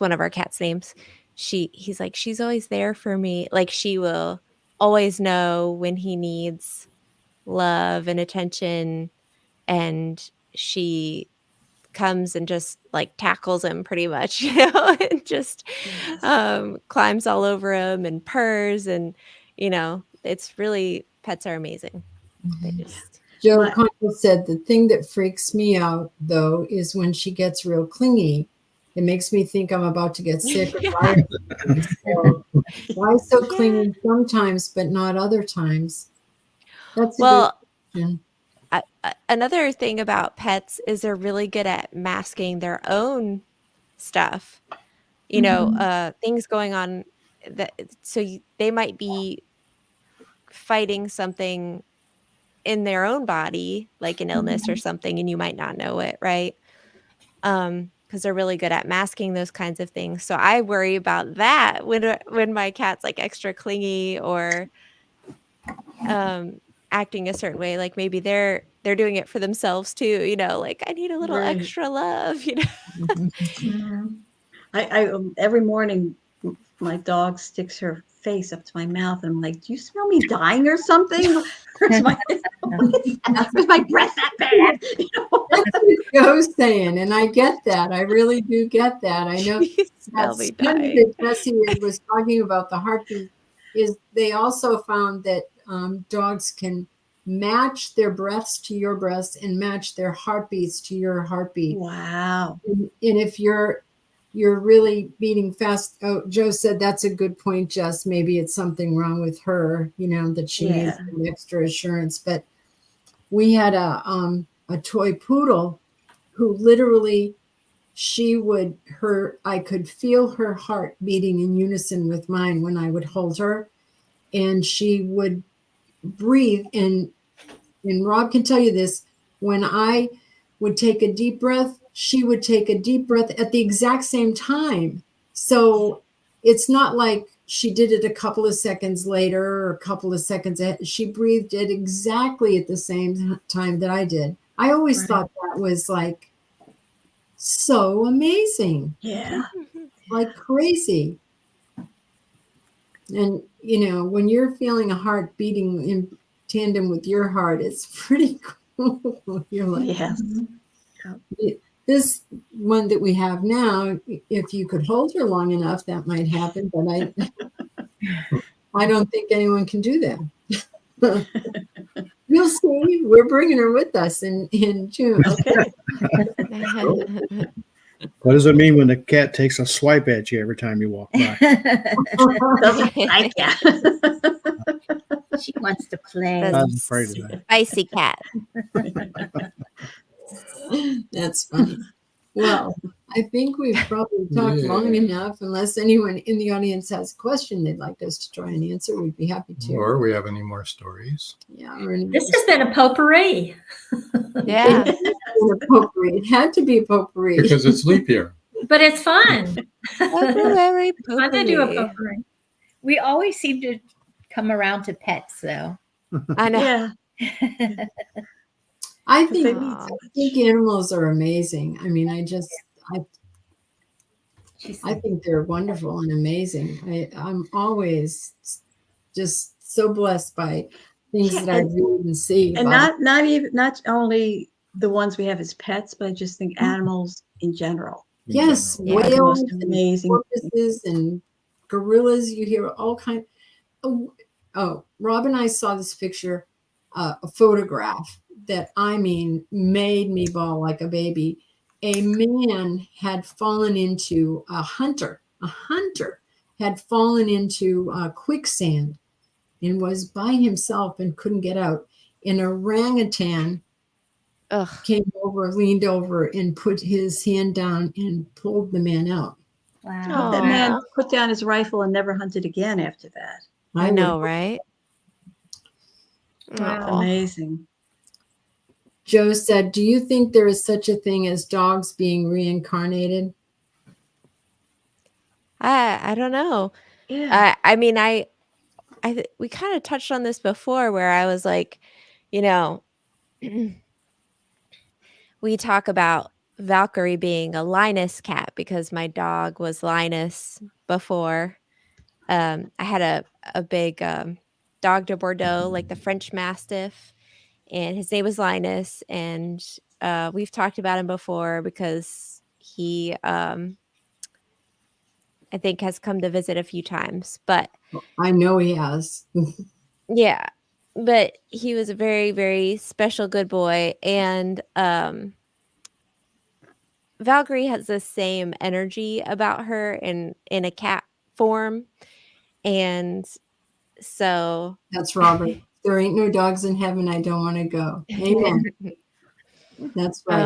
one of our cat's names. He's like, she's always there for me. Like she will always know when he needs love and attention, and she comes and just like tackles him pretty much, and just Yes. climbs all over him and purrs, and it's really, pets are amazing. They just Joe My, Conjal said, the thing that freaks me out though is when she gets real clingy. It makes me think I'm about to get sick or Yeah. die. So why so Yeah. clingy sometimes, but not other times? That's a Well, good question. another thing about pets is they're really good at masking their own stuff. Things going on that they might be fighting something in their own body, like an illness or something, and you might not know it, right? Because they're really good at masking those kinds of things. So I worry about that when my cat's like extra clingy or acting a certain way, like maybe they're doing it for themselves too, like I need a little right. extra love. Mhm. I every morning my dog sticks her face up to my mouth, and I'm like, do you smell me dying or something? Hurts my was my breath that bad? That's what Joe's saying, and I get that. I really do get that. I know You that smell me study dying. that Jesse was talking about, the heartbeat, is they also found that dogs can match their breaths to your breaths and match their heartbeats to your heartbeat. Wow. And if you're really beating fast, oh, Joe said that's a good point, Jess. Maybe it's something wrong with her, that she needs Yeah. some extra assurance. But we had a toy poodle who literally I could feel her heart beating in unison with mine when I would hold her, and she would breathe. And Rob can tell you this, when I would take a deep breath, she would take a deep breath at the exact same time. So it's not like she did it a couple of seconds later or a couple of seconds ahead. She breathed it exactly at the same time that I did. I always Right. thought that was like so amazing, Yeah. like crazy. And when you're feeling a heart beating in tandem with your heart, it's pretty cool. You're like, Yes. this one that we have now, if you could hold her long enough, that might happen. But I don't think anyone can do that. You'll see. We're bringing her with us in June. Okay. What does it mean when the cat takes a swipe at you every time you walk by? Doesn't like ya. She wants to play. I was afraid of that. Spicy cat. That's funny. Well, I think we've probably talked long Yeah. enough. Unless anyone in the audience has a question they'd like us to try and answer, we'd be happy to. Or we have any more stories? Yeah, or any This has been a potpourri. Yeah. potpourri. It had to be a potpourri. Because it's leap year. But it's fun. February Fun to do a potpourri. potpourri. We always seem to come around to pets, though. I know. Yeah. I Because think they I need so much. think animals are amazing. I mean, She's I think they're wonderful and amazing. I'm always just so blessed by things Yeah, that I read and see. And about not only the ones we have as pets, but I just think animals in general. yes, Yeah. Are the whales, most and amazing. porpoises, and gorillas. You hear all kind. Oh, Rob and I saw this picture, a photograph that made me bawl like a baby. A man had fallen into a hunter had fallen into quicksand and was by himself and couldn't get out. An orangutan Ugh. leaned over and put his hand down and pulled the man out. wow. That man Aw. put down his rifle and never hunted again after that. I would- know, right? Wow. Aw. Amazing. Joe said, "Do you think there is such a thing as dogs being reincarnated?" I don't know. Yeah. I mean, we kind of touched on this before, where I was like, you know, we talk about Valkyrie being a Linus cat because my dog was Linus before. I had a big dog de Bordeaux, like the French Mastiff, and his name was Linus. And we've talked about him before because he, I think, has come to visit a few times. But I know he has. yeah, but he was a very, very special good boy. And Valkyrie has the same energy about her in a cat form. And so That's Robert. There ain't no dogs in heaven. I don't want to go. Amen. That's right.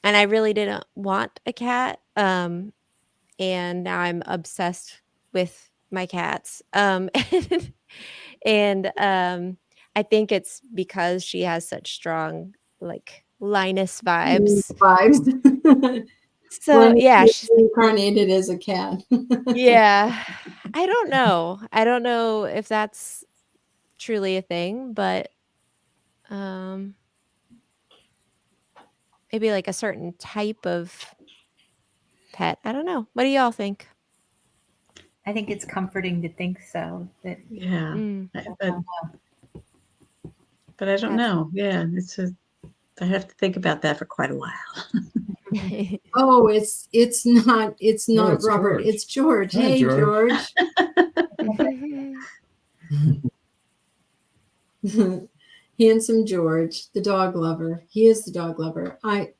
and I really didn't want a cat. And now I'm obsessed with my cats. And I think it's because she has such strong, like, Linus vibes. Vibes. So When yeah, she's she's reincarnated as a cat. yeah. I don't know. I don't know if that's truly a thing, but maybe like a certain type of pet. I don't know. What do y'all think? I think it's comforting to think so. That Yeah. Mm. But I don't That's- know. Yeah. I have to think about that for quite a while. Oh, it's not it's Robert. George. It's George. Hi, Hey, George. George. Handsome George, the dog lover. He is the dog lover. I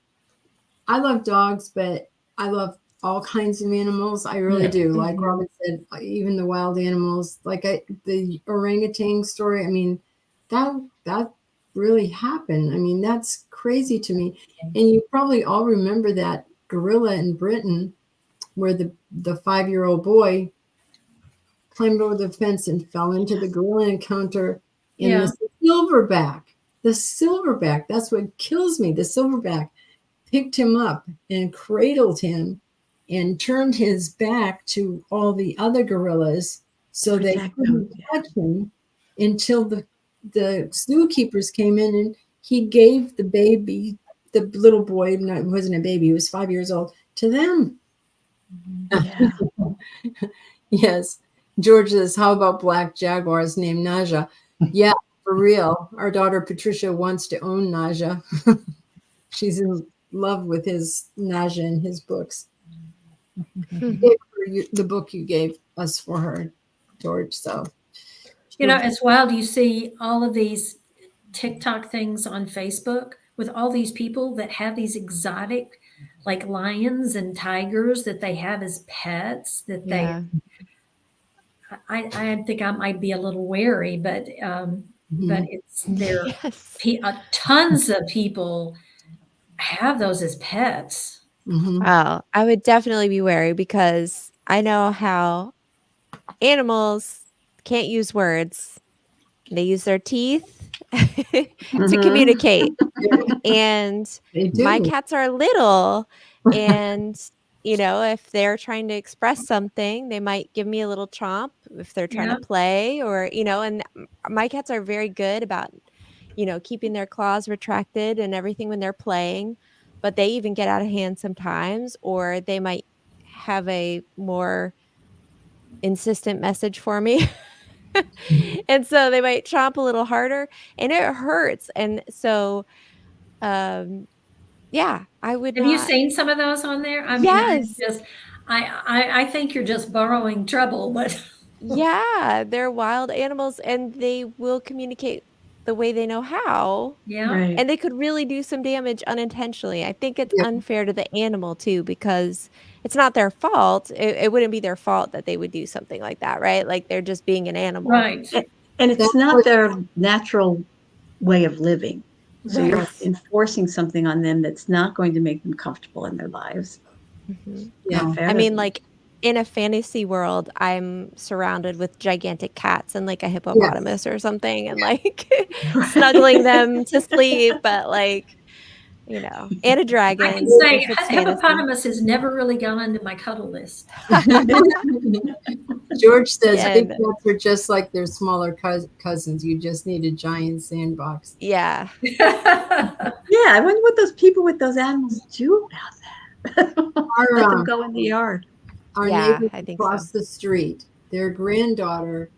love dogs, but I love all kinds of animals. I really Yeah. do. Like Mhm. Robert said, even the wild animals. Like the orangutan story. I mean, that really happened. I mean, that's crazy to me. And you probably all remember that gorilla in Britain, where the 5-year-old boy climbed over the fence and fell into the gorilla encounter. And Yeah. the silverback, that's what kills me. The silverback picked him up and cradled him and turned his back to all the other gorillas so they Protect couldn't them, touch him until the zookeepers came in, and he gave the baby, the little boy, no, it wasn't a baby, he was 5 years old, to them. Yeah. Yes. George says, how about black jaguars named Naja? Yeah, for real. Our daughter Patricia wants to own Naja. She's in love with his Naja and his books. The book you gave us for her, George. So, You know, it's wild. You see all of these TikTok things on Facebook with all these people that have these exotic like lions and tigers that they have as pets that Yeah. I think I might be a little wary, but it's there. Yes. Tons of people have those as pets. Oh, I would definitely be wary because I know how animals can't use words. They use their teeth to communicate. And They my do. cats are little, and if they're trying to express something, they might give me a little chomp if they're trying Yeah. to play, or and my cats are very good about keeping their claws retracted and everything when they're playing, but they even get out of hand sometimes, or they might have a more insistent message for me. And so they might chomp a little harder, and it hurts. And so yeah, I would Have you not. seen some of those on there? I mean, Yes. I think you're just borrowing trouble, but Yeah, they're wild animals, and they will communicate the way they know how, yeah, Right. and they could really do some damage unintentionally. I think it's Yeah. unfair to the animal too, because it's not their fault. It wouldn't be their fault that they would do something like that, right? Like, they're just being an animal. right. And it's That's not what- their natural way of living. So you're Right. enforcing something on them that's not going to make them comfortable in their lives. Mhm. Yeah. Not fair I to mean, them. like, in a fantasy world, I'm surrounded with gigantic cats and like a hippopotamus or something, and like snuggling them to sleep, but like, and a I dragon. can say if it's fantasy. hippopotamus has never really gone onto my cuddle list. George says Yeah, big and- cats are just like their smaller cousins. You just need a giant sandbox. Yeah. Yeah, I wonder what those people with those animals do about that. Our, Let them go in the yard. Our Yeah, neighbor I think across the street, their granddaughter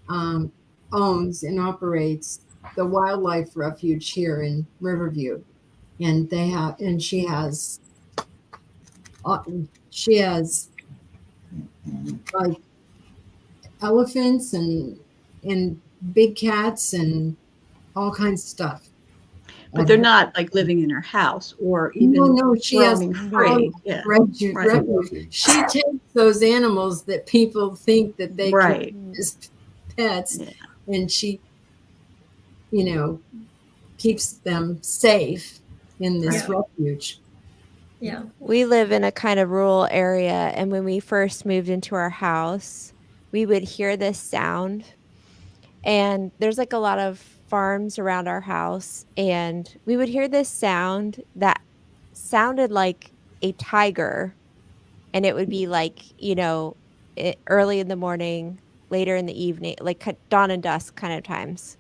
owns and operates the wildlife refuge here in Riverview, and she has like elephants and big cats and all kinds of stuff. But they're not like living in her house or even No, she has roaming free. Yeah. refuge. Right. She takes those animals that people think that they Right. can as pets, Yeah. and she, keeps them safe in this Right. refuge. Yeah. We live in a kind of rural area, and when we first moved into our house, we would hear this sound. And there's like a lot of farms around our house, and we would hear this sound that sounded like a tiger, and it would be like, early in the morning, later in the evening, like dawn and dusk kind of times.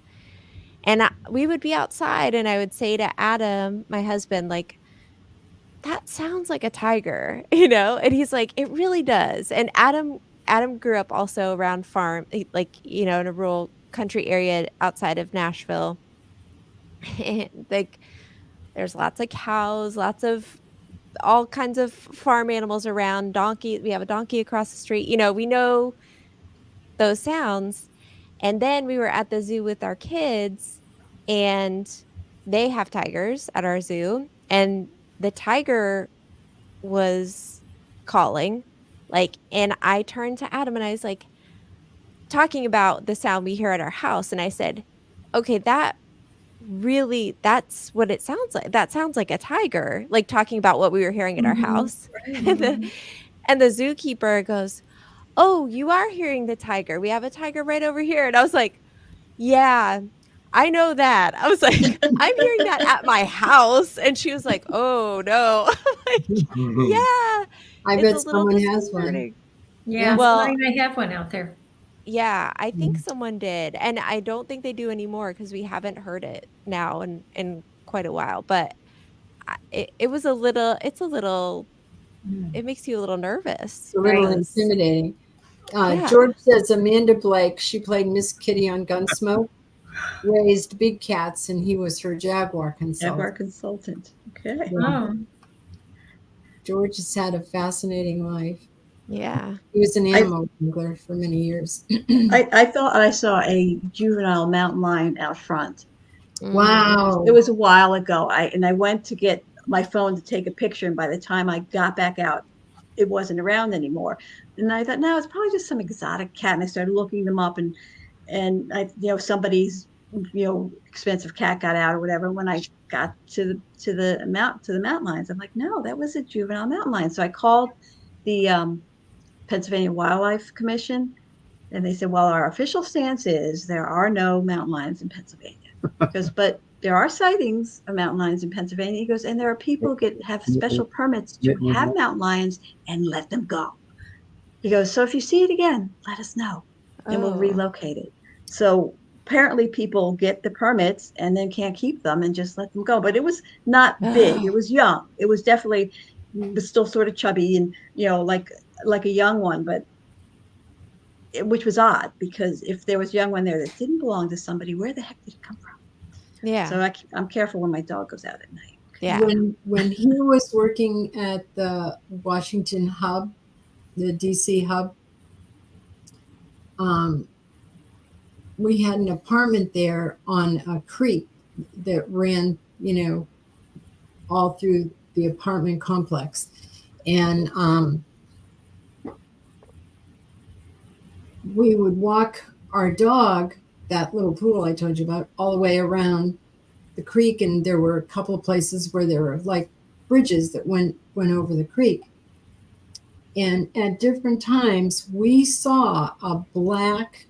And we would be outside, and I would say to Adam, my husband, like, that sounds like a tiger, and he's like, it really does. And Adam grew up also around farm, like, in a rural country area outside of Nashville. And like, there's lots of cows, lots of all kinds of farm animals around. Donkey, we have a donkey across the street. We know those sounds. And then we were at the zoo with our kids, and they have tigers at our zoo, and the tiger was calling, like, and I turned to Adam and I was like, talking about the sound we hear at our house, and I said, okay, that's what it sounds like. That sounds like a tiger, like talking about what we were hearing at our house. And the zookeeper goes, oh, you are hearing the tiger. We have a tiger right over here. And I was like, yeah, I know that. I was like, I'm hearing that at my house. And she was like, oh no. Like, yeah. I it's bet a little someone has one. Yeah. disconcerting. Well- Somebody may have one out there. Yeah, I think someone did. And I don't think they do anymore, because we haven't heard it now in quite a while. But it was it makes you a little nervous. It's a little because- intimidating. Yeah. George says Amanda Blake, she played Miss Kitty on Gunsmoke, raised big cats, and he was her Jaguar consultant. Jaguar consultant. Okay. Oh, George has had a fascinating life. Yeah. He was an animal wrangler for many years. I thought I saw a juvenile mountain lion out front. Mm. Wow. It was a while ago. I went to get my phone to take a picture. And by the time I got back out, it wasn't around anymore. And I thought, no, it's probably just some exotic cat. And I started looking them up, and somebody's, expensive cat got out or whatever. When I got to the mountain lions, I'm like, no, that was a juvenile mountain lion. So I called the Pennsylvania Wildlife Commission, and they said, well, our official stance is there are no mountain lions in Pennsylvania. But there are sightings of mountain lions in Pennsylvania. He goes, and there are people who have special permits to have mountain lions and let them go. He goes, so if you see it again, let us know and we'll relocate it. So apparently people get the permits and then can't keep them and just let them go. But it was not big. It was young. It was definitely, was still sort of chubby and, like a young one, but which was odd, because if there was a young one there that didn't belong to somebody, where the heck did it come from? Yeah. So I'm careful when my dog goes out at night. Yeah. When he was working at the Washington hub, the DC hub, we had an apartment there on a creek that ran, all through the apartment complex. And we would walk our dog, that little poodle I told you about, all the way around the creek. And there were a couple of places where there were like bridges that went over the creek. And at different times, we saw a black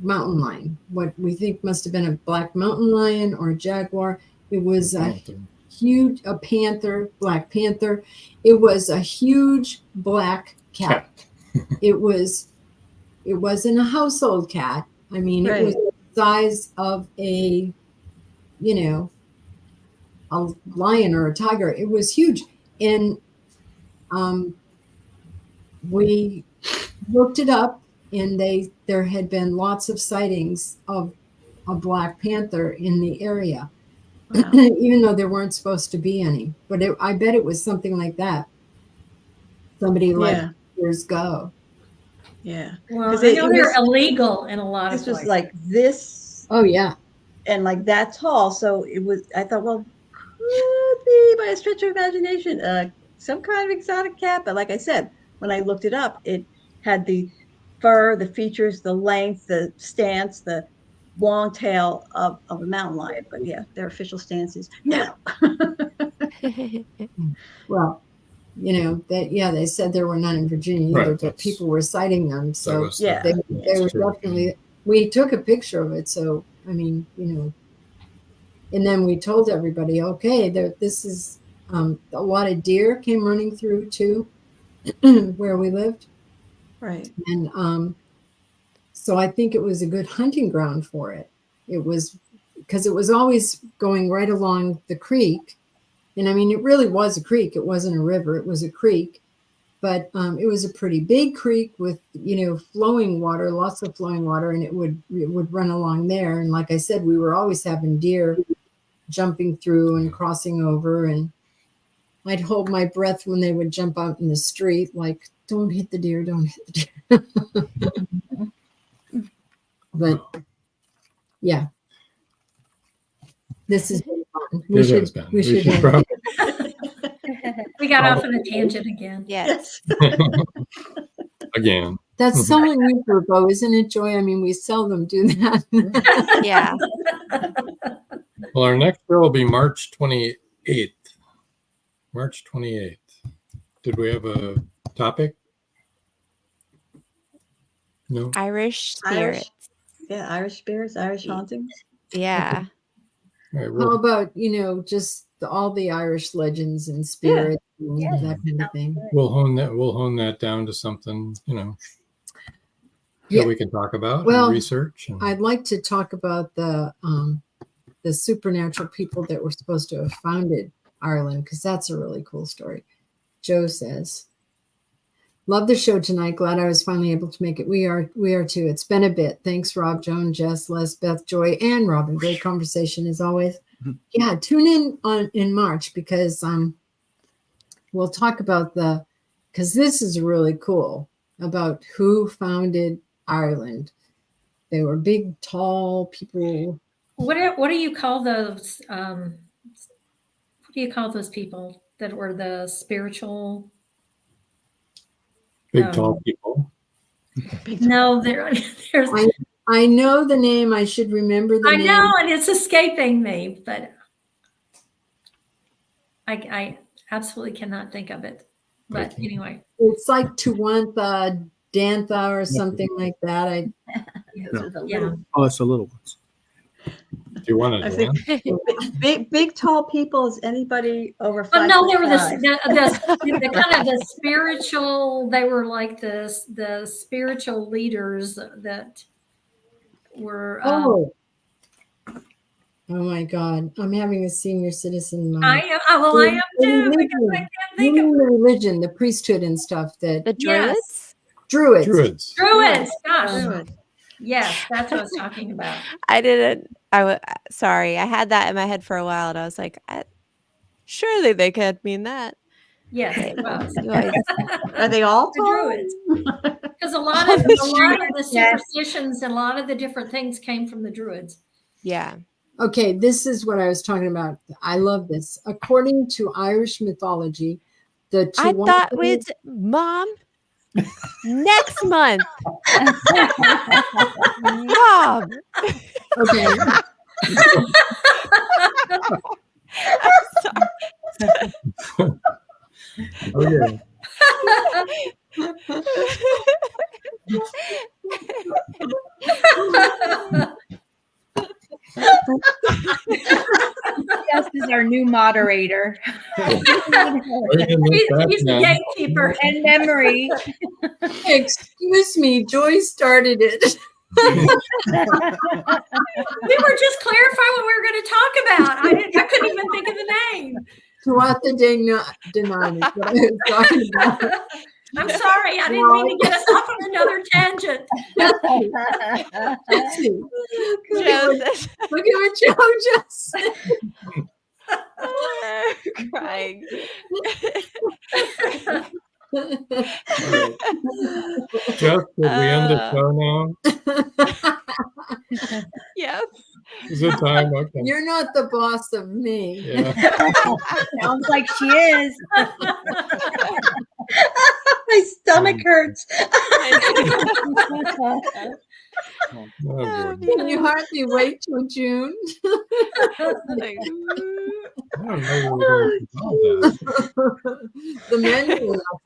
mountain lion, what we think must have been a black mountain lion or a jaguar. It was a panther, black panther. It was a huge black cat. It wasn't a household cat. I mean, It was the size of a lion or a tiger. It was huge. And we looked it up, and there had been lots of sightings of a black panther in the area. Wow. Even though there weren't supposed to be any. But I bet it was something like that. Somebody let years go. Yeah. Well, I know they're illegal in a lot of places. This was like this. Oh, yeah. And like that tall. So I thought, well, could be, by a stretch of imagination, some kind of exotic cat. But like I said, when I looked it up, it had the fur, the features, the length, the stance, the long tail of a mountain lion. But yeah, their official stance is no. Well, they said there were none in Virginia either, but people were citing them. So they were definitely, we took a picture of it. So, I mean, and then we told everybody, okay, this is a lot of deer came running through too, where we lived. Right. And so I think it was a good hunting ground for it. It was because it was always going right along the creek. And I mean, it really was a creek. It wasn't a river. It was a creek. But it was a pretty big creek with, flowing water, lots of flowing water, and it would run along there. And like I said, we were always having deer jumping through and crossing over. And I'd hold my breath when they would jump out in the street, like, don't hit the deer, don't hit the deer. But yeah, this has been fun. We should probably. We got off on a tangent again. Yes. Again. That's so unusual, though, isn't it, Joy? I mean, we seldom do that. Yeah. Well, our next show will be March 28th. March 28th. Did we have a topic? No. Irish spirits. Irish spirits, Irish hauntings. Yeah. All right, How about, just all the Irish legends and spirits and that kind of thing? We'll hone that down to something, that we can talk about and research. I'd like to talk about the supernatural people that were supposed to have founded Ireland, because that's a really cool story. Joe says, love the show tonight. Glad I was finally able to make it. We are too. It's been a bit. Thanks, Rob, Joan, Jess, Les, Beth, Joy, and Robin. Great conversation as always. Yeah, tune in in March, because we'll talk about because this is really cool, about who founded Ireland. They were big, tall people. What do you call those? do you call those people that were the spiritual? Big tall people. No, there's. I know the name. I should remember the I name. know, and it's escaping me, but I absolutely cannot think of it. But anyway, It's like Tuwantha, Dantha, or something like that. Those are the yeah. little- Oh, it's the little ones. Do you want I to think dance? big tall people. Is anybody over 5'5"? But no, they were the kind of the spiritual. They were like the spiritual leaders that were. Oh my God! I'm having a senior citizen moment. I am. Well, I am too because I can't think of the religion, the priesthood, and stuff. That The Yes. druids? Druids. Druids. Gosh, Druid. yes, that's what I was talking about. I didn't. Sorry. I had that in my head for a while, and I was like, surely they can't mean that. Yes, it was. You always- Are they all The tall? Druids. Because a lot of the superstitions and a lot of the different things came from the Druids. yeah. Okay, this is what I was talking about. I love this. According to Irish mythology, the I thought Tuwantha- we'd Mom next month. Mom. Okay. Okay. Jess is our new moderator. Bring in this back He's the now. gatekeeper. And memory. Excuse me, Joy started it. We were just clarifying what we were going to talk about. I couldn't even think of the name. Tuwantha Denan is what I was talking about. I'm sorry. I didn't mean to get us off on another tangent. Joseph. Look at what Joe just said. Crying. Jeff, did we end the show now? Yep. Is it time? Okay. You're not the boss of me. Yeah. Sounds like she is. My stomach hurts. Oh, boy. Can you hardly wait till June? Like, I don't know where we're going to solve that. The men will not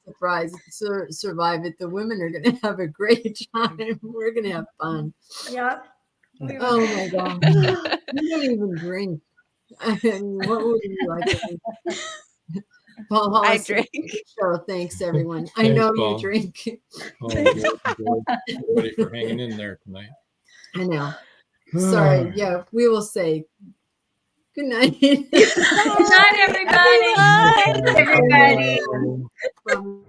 survive it. The women are going to have a great time. We're going to have fun. Yep. Oh my God. You don't even drink. I mean, what would you like to do? Paul Hollis, drink. Show. Thanks, everyone. I Thanks, know Paul. you drink. Oh, everybody for hanging in there tonight. I know. Sorry. Yeah, we will say good night. Good night, everybody. Everybody. From